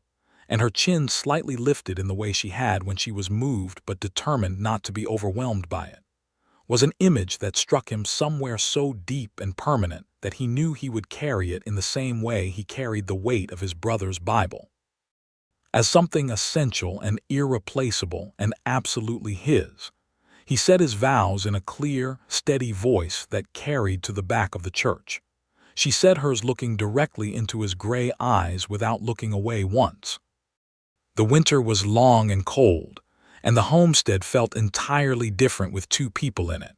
Speaker 1: and her chin slightly lifted in the way she had when she was moved but determined not to be overwhelmed by it, was an image that struck him somewhere so deep and permanent that he knew he would carry it in the same way he carried the weight of his brother's Bible. as something essential and irreplaceable and absolutely his. He said his vows in a clear, steady voice that carried to the back of the church. She said hers looking directly into his gray eyes without looking away once. The winter was long and cold, and the homestead felt entirely different with two people in it.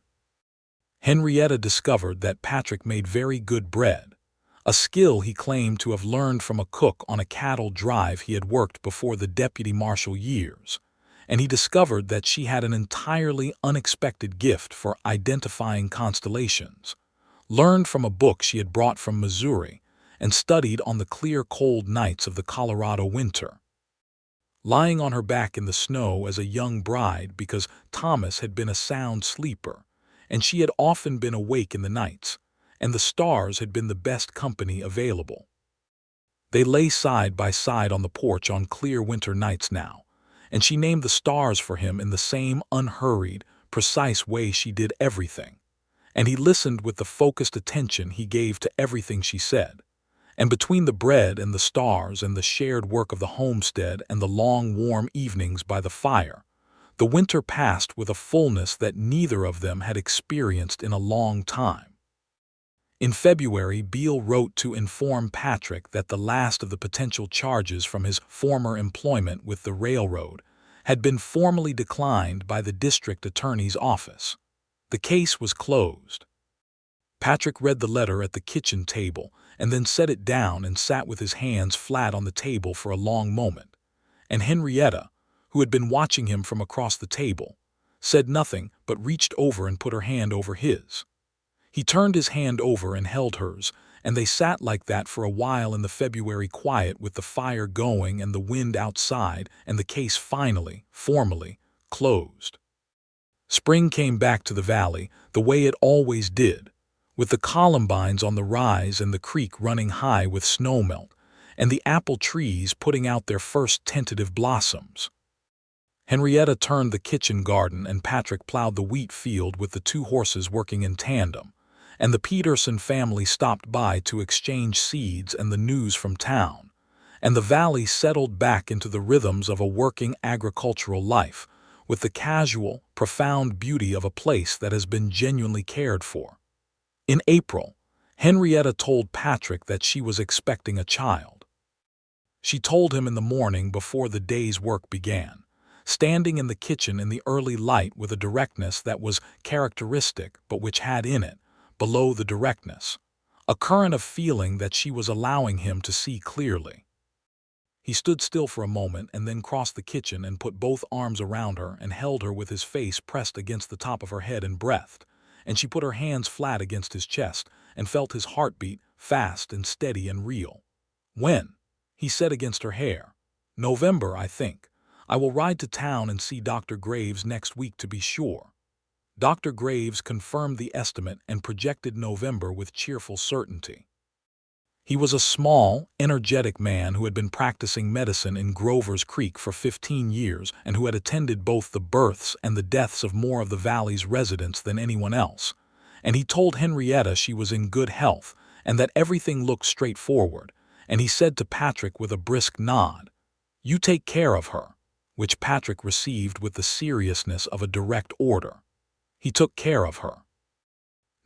Speaker 1: Henrietta discovered that Patrick made very good bread, a skill he claimed to have learned from a cook on a cattle drive he had worked before the deputy marshal years, and he discovered that she had an entirely unexpected gift for identifying constellations, learned from a book she had brought from Missouri and studied on the clear cold nights of the Colorado winter. Lying on her back in the snow as a young bride because Thomas had been a sound sleeper, and she had often been awake in the nights, and the stars had been the best company available. They lay side by side on the porch on clear winter nights now, and she named the stars for him in the same unhurried, precise way she did everything, and he listened with the focused attention he gave to everything she said. And between the bread and the stars and the shared work of the homestead and the long warm evenings by the fire, the winter passed with a fullness that neither of them had experienced in a long time. In February, Beale wrote to inform Patrick that the last of the potential charges from his former employment with the railroad had been formally declined by the district attorney's office. The case was closed. Patrick read the letter at the kitchen table and then set it down and sat with his hands flat on the table for a long moment, and Henrietta, who had been watching him from across the table, said nothing but reached over and put her hand over his. He turned his hand over and held hers, and they sat like that for a while in the February quiet with the fire going and the wind outside, and the case finally, formally, closed. Spring came back to the valley the way it always did, with the columbines on the rise and the creek running high with snowmelt, and the apple trees putting out their first tentative blossoms. Henrietta turned the kitchen garden and Patrick plowed the wheat field with the two horses working in tandem, and the Peterson family stopped by to exchange seeds and the news from town, and the valley settled back into the rhythms of a working agricultural life, with the casual, profound beauty of a place that has been genuinely cared for. In April, Henrietta told Patrick that she was expecting a child. She told him in the morning before the day's work began, standing in the kitchen in the early light with a directness that was characteristic but which had in it, below the directness, a current of feeling that she was allowing him to see clearly. He stood still for a moment and then crossed the kitchen and put both arms around her and held her with his face pressed against the top of her head and breathed, and she put her hands flat against his chest and felt his heartbeat, fast and steady and real. "When?" he said against her hair. "November, I think. I will ride to town and see Dr. Graves next week to be sure." Dr. Graves confirmed the estimate and projected November with cheerful certainty. He was a small, energetic man who had been practicing medicine in Grover's Creek for 15 years and who had attended both the births and the deaths of more of the valley's residents than anyone else, and he told Henrietta she was in good health and that everything looked straightforward, and he said to Patrick with a brisk nod, "You take care of her," which Patrick received with the seriousness of a direct order. He took care of her.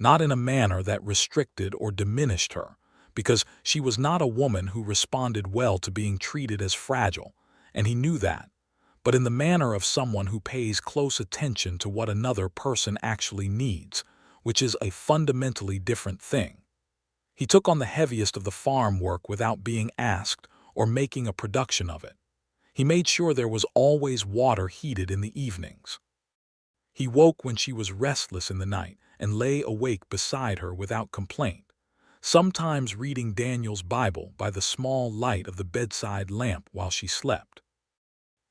Speaker 1: Not in a manner that restricted or diminished her, because she was not a woman who responded well to being treated as fragile, and he knew that, but in the manner of someone who pays close attention to what another person actually needs, which is a fundamentally different thing. He took on the heaviest of the farm work without being asked or making a production of it. He made sure there was always water heated in the evenings. He woke when she was restless in the night and lay awake beside her without complaint, sometimes reading Daniel's Bible by the small light of the bedside lamp while she slept.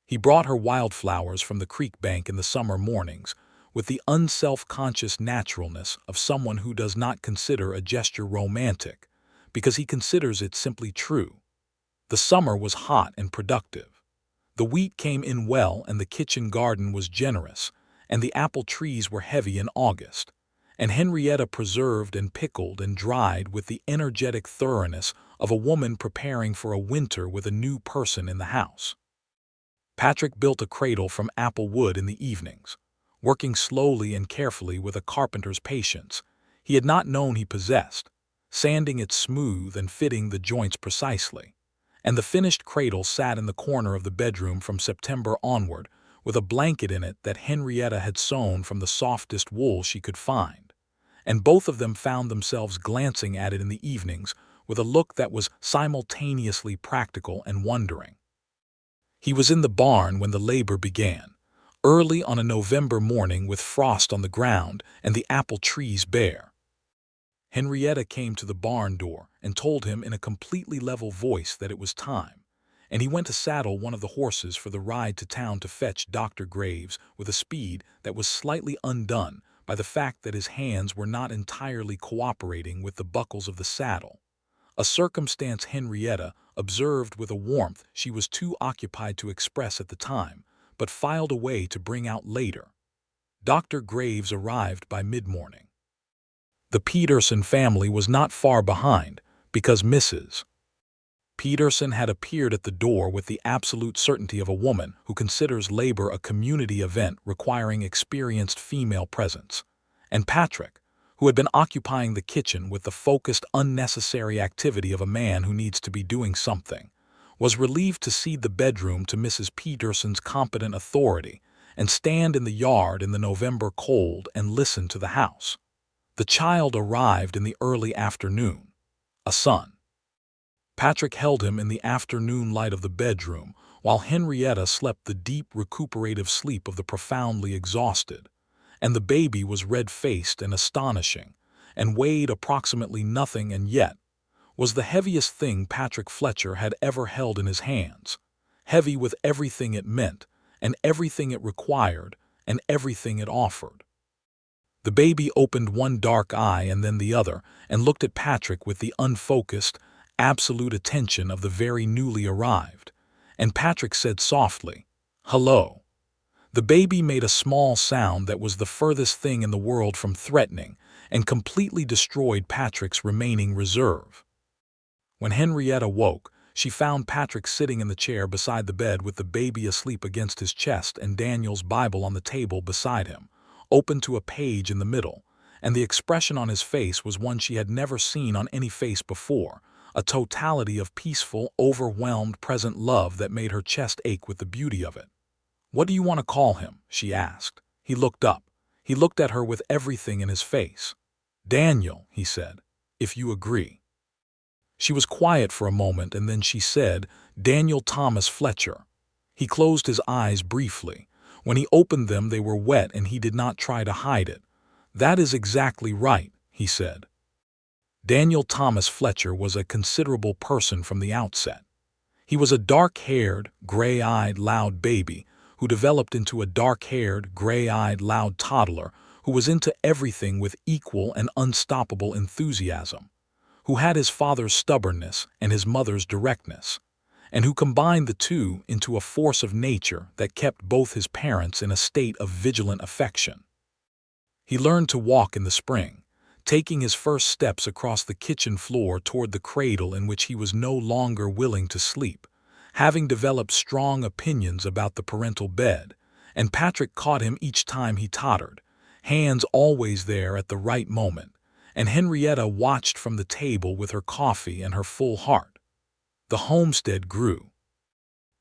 Speaker 1: He brought her wildflowers from the creek bank in the summer mornings with the unself-conscious naturalness of someone who does not consider a gesture romantic because he considers it simply true. The summer was hot and productive. The wheat came in well and the kitchen garden was generous, and the apple trees were heavy in August, and Henrietta preserved and pickled and dried with the energetic thoroughness of a woman preparing for a winter with a new person in the house. Patrick built a cradle from apple wood in the evenings, working slowly and carefully with a carpenter's patience he had not known he possessed, sanding it smooth and fitting the joints precisely. And the finished cradle sat in the corner of the bedroom from September onward, with a blanket in it that Henrietta had sewn from the softest wool she could find. And both of them found themselves glancing at it in the evenings with a look that was simultaneously practical and wondering. He was in the barn when the labor began, early on a November morning with frost on the ground and the apple trees bare. Henrietta came to the barn door and told him in a completely level voice that it was time, and he went to saddle one of the horses for the ride to town to fetch Dr. Graves with a speed that was slightly undone by the fact that his hands were not entirely cooperating with the buckles of the saddle, a circumstance Henrietta observed with a warmth she was too occupied to express at the time, but filed away to bring out later. Dr. Graves arrived by mid-morning. The Peterson family was not far behind, because Mrs. Peterson had appeared at the door with the absolute certainty of a woman who considers labor a community event requiring experienced female presence, and Patrick, who had been occupying the kitchen with the focused, unnecessary activity of a man who needs to be doing something, was relieved to cede the bedroom to Mrs. Peterson's competent authority and stand in the yard in the November cold and listen to the house. The child arrived in the early afternoon, a son. Patrick held him in the afternoon light of the bedroom, while Henrietta slept the deep recuperative sleep of the profoundly exhausted, and the baby was red-faced and astonishing, and weighed approximately nothing, and yet was the heaviest thing Patrick Fletcher had ever held in his hands, heavy with everything it meant, and everything it required, and everything it offered. The baby opened one dark eye and then the other, and looked at Patrick with the unfocused, absolute attention of the very newly arrived, and Patrick said softly, "Hello." The baby made a small sound that was the furthest thing in the world from threatening, and completely destroyed Patrick's remaining reserve. When Henrietta woke, she found Patrick sitting in the chair beside the bed with the baby asleep against his chest and Daniel's Bible on the table beside him, open to a page in the middle, and the expression on his face was one she had never seen on any face before, a totality of peaceful, overwhelmed, present love that made her chest ache with the beauty of it. "What do you want to call him?" she asked. He looked up. He looked at her with everything in his face. "Daniel," he said, "if you agree." She was quiet for a moment, and then she said, "Daniel Thomas Fletcher." He closed his eyes briefly. When he opened them, they were wet, and he did not try to hide it. "That is exactly right," he said. Daniel Thomas Fletcher was a considerable person from the outset. He was a dark-haired, gray-eyed, loud baby who developed into a dark-haired, gray-eyed, loud toddler who was into everything with equal and unstoppable enthusiasm, who had his father's stubbornness and his mother's directness, and who combined the two into a force of nature that kept both his parents in a state of vigilant affection. He learned to walk in the spring, taking his first steps across the kitchen floor toward the cradle in which he was no longer willing to sleep, having developed strong opinions about the parental bed, and Patrick caught him each time he tottered, hands always there at the right moment, and Henrietta watched from the table with her coffee and her full heart. The homestead grew.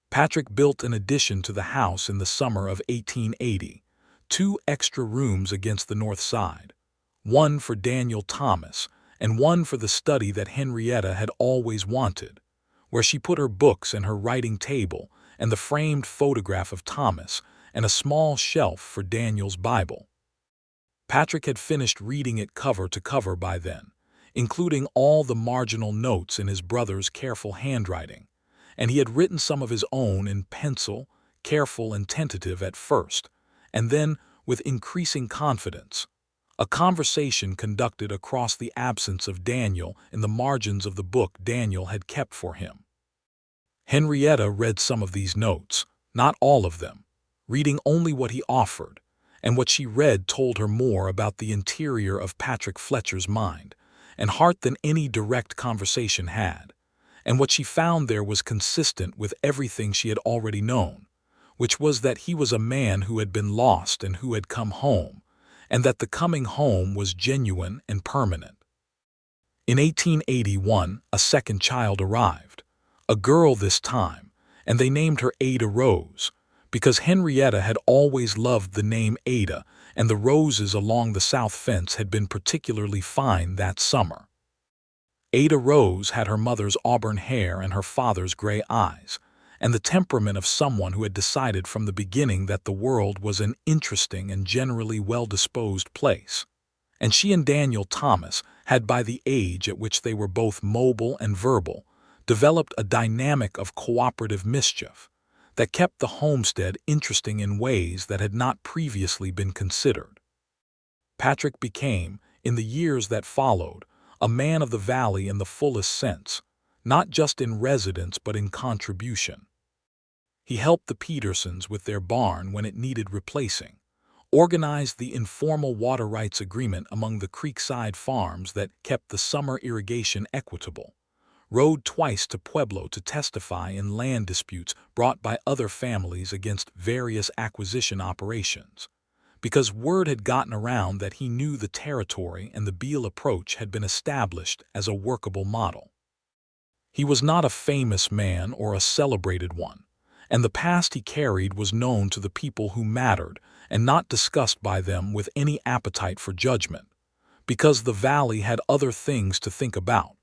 Speaker 1: Patrick built an addition to the house in the summer of 1880, 2 extra rooms against the north side, one for Daniel Thomas and one for the study that Henrietta had always wanted, where she put her books and her writing table and the framed photograph of Thomas and a small shelf for Daniel's Bible. Patrick had finished reading it cover to cover by then, including all the marginal notes in his brother's careful handwriting, and he had written some of his own in pencil, careful and tentative at first, and then, with increasing confidence, a conversation conducted across the absence of Daniel in the margins of the book Daniel had kept for him. Henrietta read some of these notes, not all of them, reading only what he offered, and what she read told her more about the interior of Patrick Fletcher's mind and heart than any direct conversation had, and what she found there was consistent with everything she had already known, which was that he was a man who had been lost and who had come home, and that the coming home was genuine and permanent. In 1881, a second child arrived, a girl this time, and they named her Ada Rose, because Henrietta had always loved the name Ada, and the roses along the south fence had been particularly fine that summer. Ada Rose had her mother's auburn hair and her father's gray eyes, and the temperament of someone who had decided from the beginning that the world was an interesting and generally well-disposed place. And she and Daniel Thomas had, by the age at which they were both mobile and verbal, developed a dynamic of cooperative mischief that kept the homestead interesting in ways that had not previously been considered. Patrick became, in the years that followed, a man of the valley in the fullest sense, not just in residence but in contribution. He helped the Petersons with their barn when it needed replacing, organized the informal water rights agreement among the creekside farms that kept the summer irrigation equitable, rode twice to Pueblo to testify in land disputes brought by other families against various acquisition operations, because word had gotten around that he knew the territory and the Beale approach had been established as a workable model. He was not a famous man or a celebrated one, and the past he carried was known to the people who mattered and not discussed by them with any appetite for judgment, because the valley had other things to think about,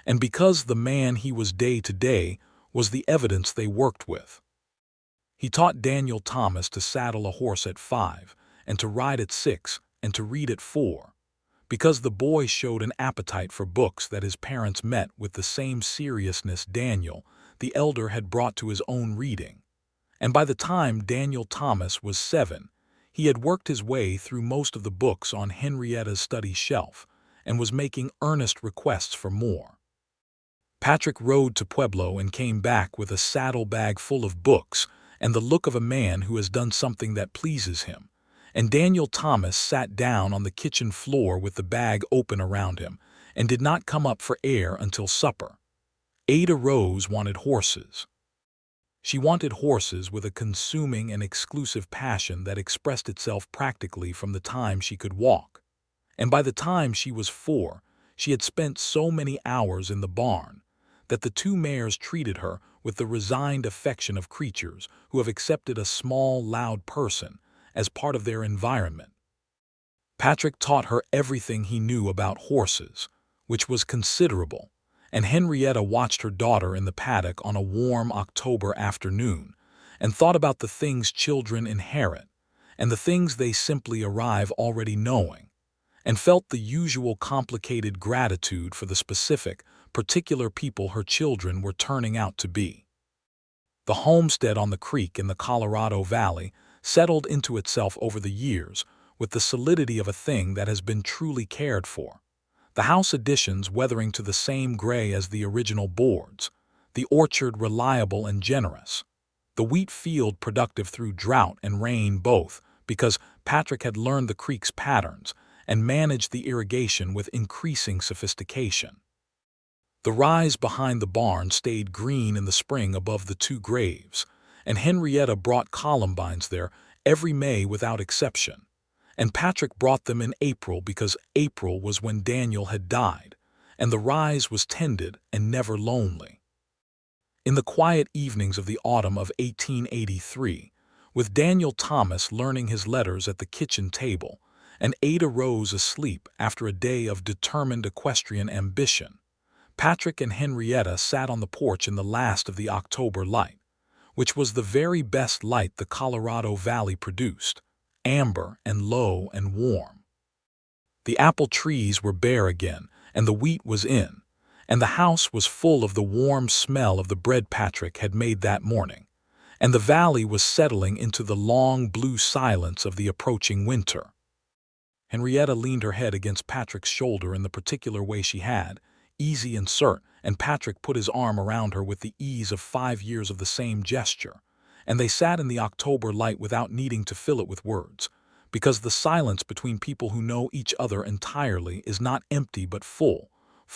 Speaker 1: and because the man he was day to day was the evidence they worked with. He taught Daniel Thomas to saddle a horse at 5, and to ride at 6, and to read at 4, because the boy showed an appetite for books that his parents met with the same seriousness Daniel, the elder, had brought to his own reading. And by the time Daniel Thomas was 7, he had worked his way through most of the books on Henrietta's study shelf and was making earnest requests for more. Patrick rode to Pueblo and came back with a saddlebag full of books and the look of a man who has done something that pleases him, and Daniel Thomas sat down on the kitchen floor with the bag open around him and did not come up for air until supper. Ada Rose wanted horses. She wanted horses with a consuming and exclusive passion that expressed itself practically from the time she could walk. And by the time she was 4, she had spent so many hours in the barn that the 2 mares treated her with the resigned affection of creatures who have accepted a small, loud person as part of their environment. Patrick taught her everything he knew about horses, which was considerable, and Henrietta watched her daughter in the paddock on a warm October afternoon and thought about the things children inherit and the things they simply arrive already knowing, and felt the usual complicated gratitude for the specific, particular people her children were turning out to be. The homestead on the creek in the Colorado Valley settled into itself over the years with the solidity of a thing that has been truly cared for. The house additions weathering to the same gray as the original boards, the orchard reliable and generous, the wheat field productive through drought and rain both, because Patrick had learned the creek's patterns and managed the irrigation with increasing sophistication. The rise behind the barn stayed green in the spring above the 2 graves, and Henrietta brought columbines there every May without exception. And Patrick brought them in April because April was when Daniel had died, and the rise was tended and never lonely. In the quiet evenings of the autumn of 1883, with Daniel Thomas learning his letters at the kitchen table, and Ada Rose asleep after a day of determined equestrian ambition, Patrick and Henrietta sat on the porch in the last of the October light, which was the very best light the Colorado Valley produced, amber and low and warm. The apple trees were bare again, and the wheat was in, and the house was full of the warm smell of the bread Patrick had made that morning, and the valley was settling into the long blue silence of the approaching winter. Henrietta leaned her head against Patrick's shoulder in the particular way she had, easy and cert, and Patrick put his arm around her with the ease of 5 years of the same gesture, and they sat in the October light without needing to fill it with words, because the silence between people who know each other entirely is not empty but full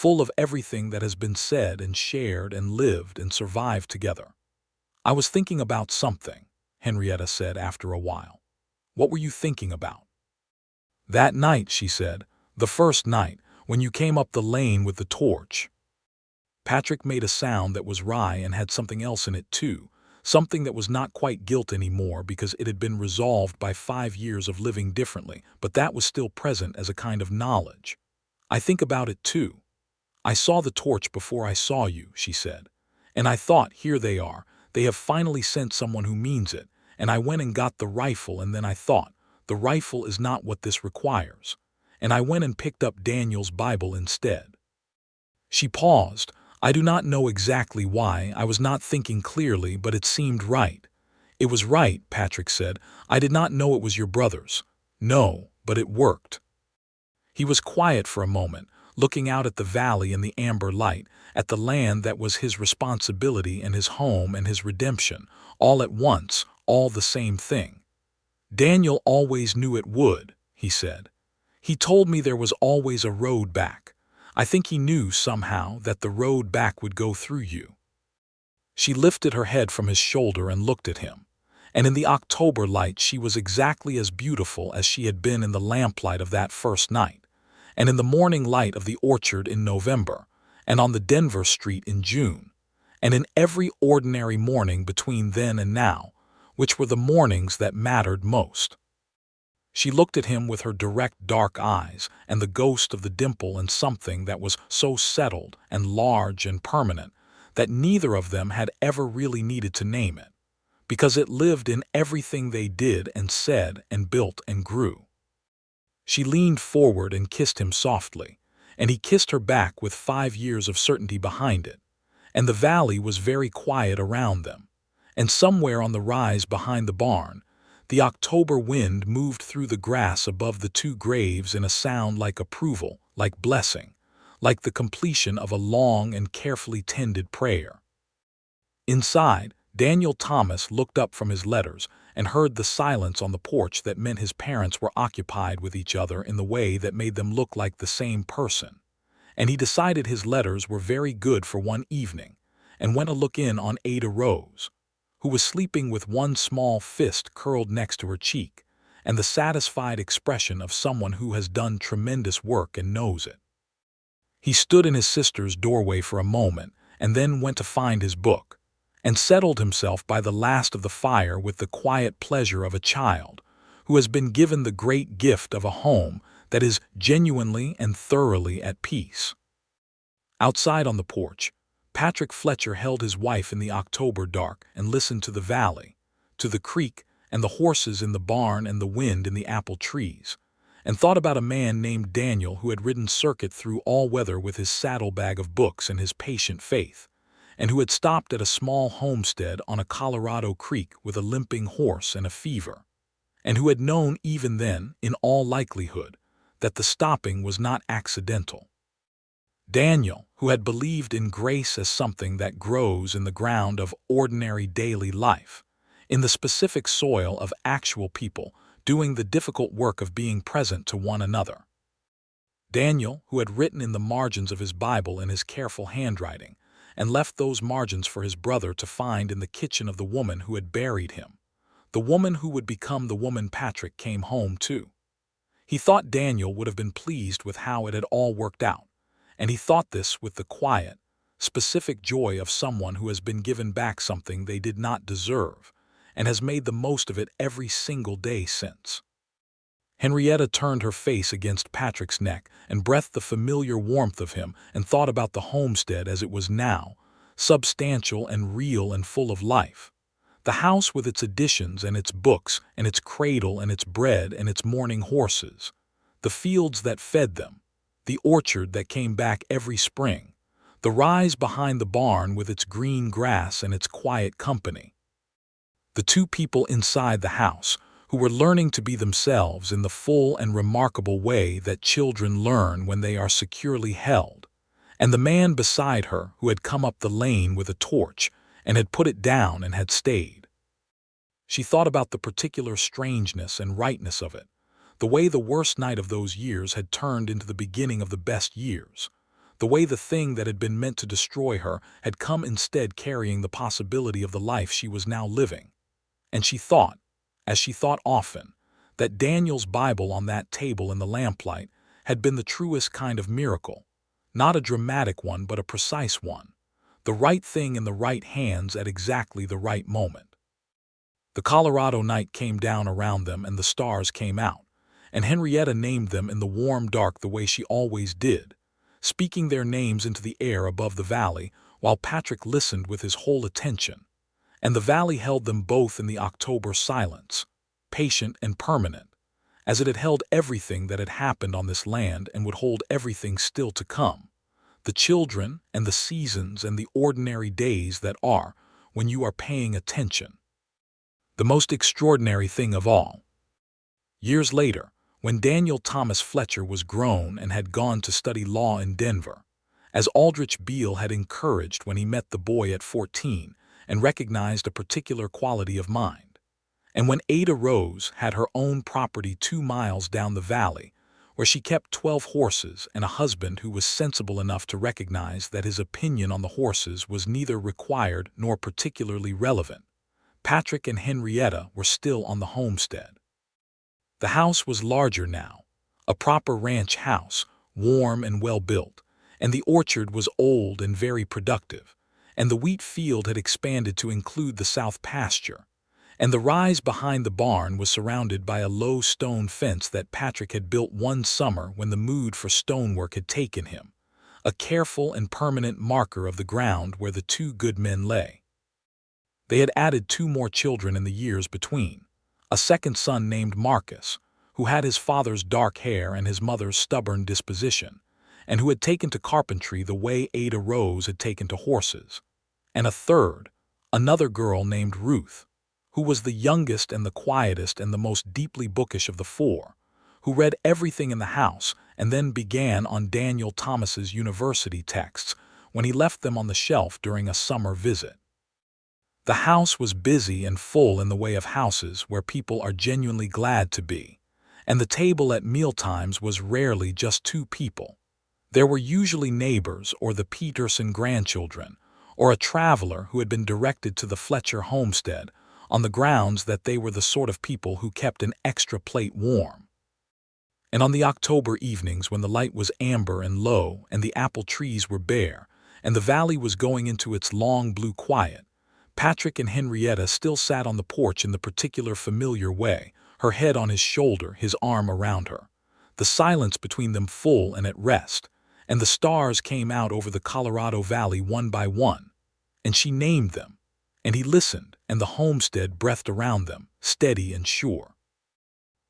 Speaker 1: of everything that has been said and shared and lived and survived together. "I was thinking about something," Henrietta said after a while. "What were you thinking about?" "That night," she said, "the first night, when you came up the lane with the torch." Patrick made a sound that was wry and had something else in it too, something that was not quite guilt anymore because it had been resolved by 5 years of living differently, but that was still present as a kind of knowledge. "I think about it too. I saw the torch before I saw you," she said. "And I thought, here they are, they have finally sent someone who means it, and I went and got the rifle, and then I thought, the rifle is not what this requires. And I went and picked up Daniel's Bible instead." She paused. "I do not know exactly why. I was not thinking clearly, but it seemed right." "It was right," Patrick said. "I did not know it was your brother's." "No, but it worked." He was quiet for a moment, looking out at the valley and the amber light, at the land that was his responsibility and his home and his redemption, all at once, all the same thing. "Daniel always knew it would," he said. "He told me there was always a road back. I think he knew somehow that the road back would go through you." She lifted her head from his shoulder and looked at him. And in the October light she was exactly as beautiful as she had been in the lamplight of that first night, and in the morning light of the orchard in November, and on the Denver street in June, and in every ordinary morning between then and now, which were the mornings that mattered most. She looked at him with her direct dark eyes and the ghost of the dimple and something that was so settled and large and permanent that neither of them had ever really needed to name it, because it lived in everything they did and said and built and grew. She leaned forward and kissed him softly, and he kissed her back with 5 years of certainty behind it, and the valley was very quiet around them, and somewhere on the rise behind the barn, the October wind moved through the grass above the two graves in a sound like approval, like blessing, like the completion of a long and carefully tended prayer. Inside, Daniel Thomas looked up from his letters and heard the silence on the porch that meant his parents were occupied with each other in the way that made them look like the same person. And he decided his letters were very good for one evening, and went to look in on Ada Rose, who was sleeping with one small fist curled next to her cheek, and the satisfied expression of someone who has done tremendous work and knows it. He stood in his sister's doorway for a moment, and then went to find his book, and settled himself by the last of the fire with the quiet pleasure of a child who has been given the great gift of a home that is genuinely and thoroughly at peace. Outside on the porch, Patrick Fletcher held his wife in the October dark and listened to the valley, to the creek and the horses in the barn and the wind in the apple trees, and thought about a man named Daniel who had ridden circuit through all weather with his saddlebag of books and his patient faith, and who had stopped at a small homestead on a Colorado creek with a limping horse and a fever, and who had known even then, in all likelihood, that the stopping was not accidental. Daniel, who had believed in grace as something that grows in the ground of ordinary daily life, in the specific soil of actual people doing the difficult work of being present to one another. Daniel, who had written in the margins of his Bible in his careful handwriting, and left those margins for his brother to find in the kitchen of the woman who had buried him, the woman who would become the woman Patrick came home to. He thought Daniel would have been pleased with how it had all worked out, and he thought this with the quiet, specific joy of someone who has been given back something they did not deserve, and has made the most of it every single day since. Henrietta turned her face against Patrick's neck and breathed the familiar warmth of him and thought about the homestead as it was now, substantial and real and full of life. The house with its additions and its books and its cradle and its bread and its morning horses, the fields that fed them, the orchard that came back every spring, the rise behind the barn with its green grass and its quiet company. The two people inside the house who were learning to be themselves in the full and remarkable way that children learn when they are securely held, and the man beside her who had come up the lane with a torch and had put it down and had stayed. She thought about the particular strangeness and rightness of it, the way the worst night of those years had turned into the beginning of the best years, the way the thing that had been meant to destroy her had come instead carrying the possibility of the life she was now living. And she thought, as she thought often, that Daniel's Bible on that table in the lamplight had been the truest kind of miracle, not a dramatic one but a precise one, the right thing in the right hands at exactly the right moment. The Colorado night came down around them and the stars came out, and Henrietta named them in the warm dark the way she always did, speaking their names into the air above the valley while Patrick listened with his whole attention. And the valley held them both in the October silence, patient and permanent, as it had held everything that had happened on this land and would hold everything still to come, the children and the seasons and the ordinary days that are when you are paying attention. The most extraordinary thing of all. Years later, when Daniel Thomas Fletcher was grown and had gone to study law in Denver, as Aldrich Beale had encouraged when he met the boy at 14 and recognized a particular quality of mind, and when Ada Rose had her own property 2 miles down the valley, where she kept 12 horses and a husband who was sensible enough to recognize that his opinion on the horses was neither required nor particularly relevant, Patrick and Henrietta were still on the homestead. The house was larger now, a proper ranch house, warm and well-built, and the orchard was old and very productive, and the wheat field had expanded to include the south pasture, and the rise behind the barn was surrounded by a low stone fence that Patrick had built one summer when the mood for stonework had taken him, a careful and permanent marker of the ground where the 2 good men lay. They had added 2 more children in the years between, a second son named Marcus, who had his father's dark hair and his mother's stubborn disposition, and who had taken to carpentry the way Ada Rose had taken to horses, and a third, another girl named Ruth, who was the youngest and the quietest and the most deeply bookish of the 4, who read everything in the house and then began on Daniel Thomas's university texts when he left them on the shelf during a summer visit. The house was busy and full in the way of houses where people are genuinely glad to be, and the table at mealtimes was rarely just 2 people. There were usually neighbors or the Peterson grandchildren, or a traveler who had been directed to the Fletcher homestead on the grounds that they were the sort of people who kept an extra plate warm. And on the October evenings when the light was amber and low and the apple trees were bare and the valley was going into its long blue quiet, Patrick and Henrietta still sat on the porch in the particular familiar way, her head on his shoulder, his arm around her, the silence between them full and at rest, and the stars came out over the Colorado Valley one by one, and she named them, and he listened, and the homestead breathed around them, steady and sure.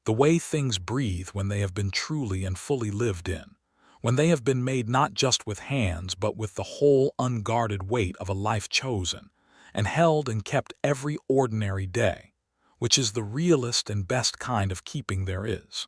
Speaker 1: The way things breathe when they have been truly and fully lived in, when they have been made not just with hands but with the whole unguarded weight of a life chosen, and held and kept every ordinary day, which is the realest and best kind of keeping there is.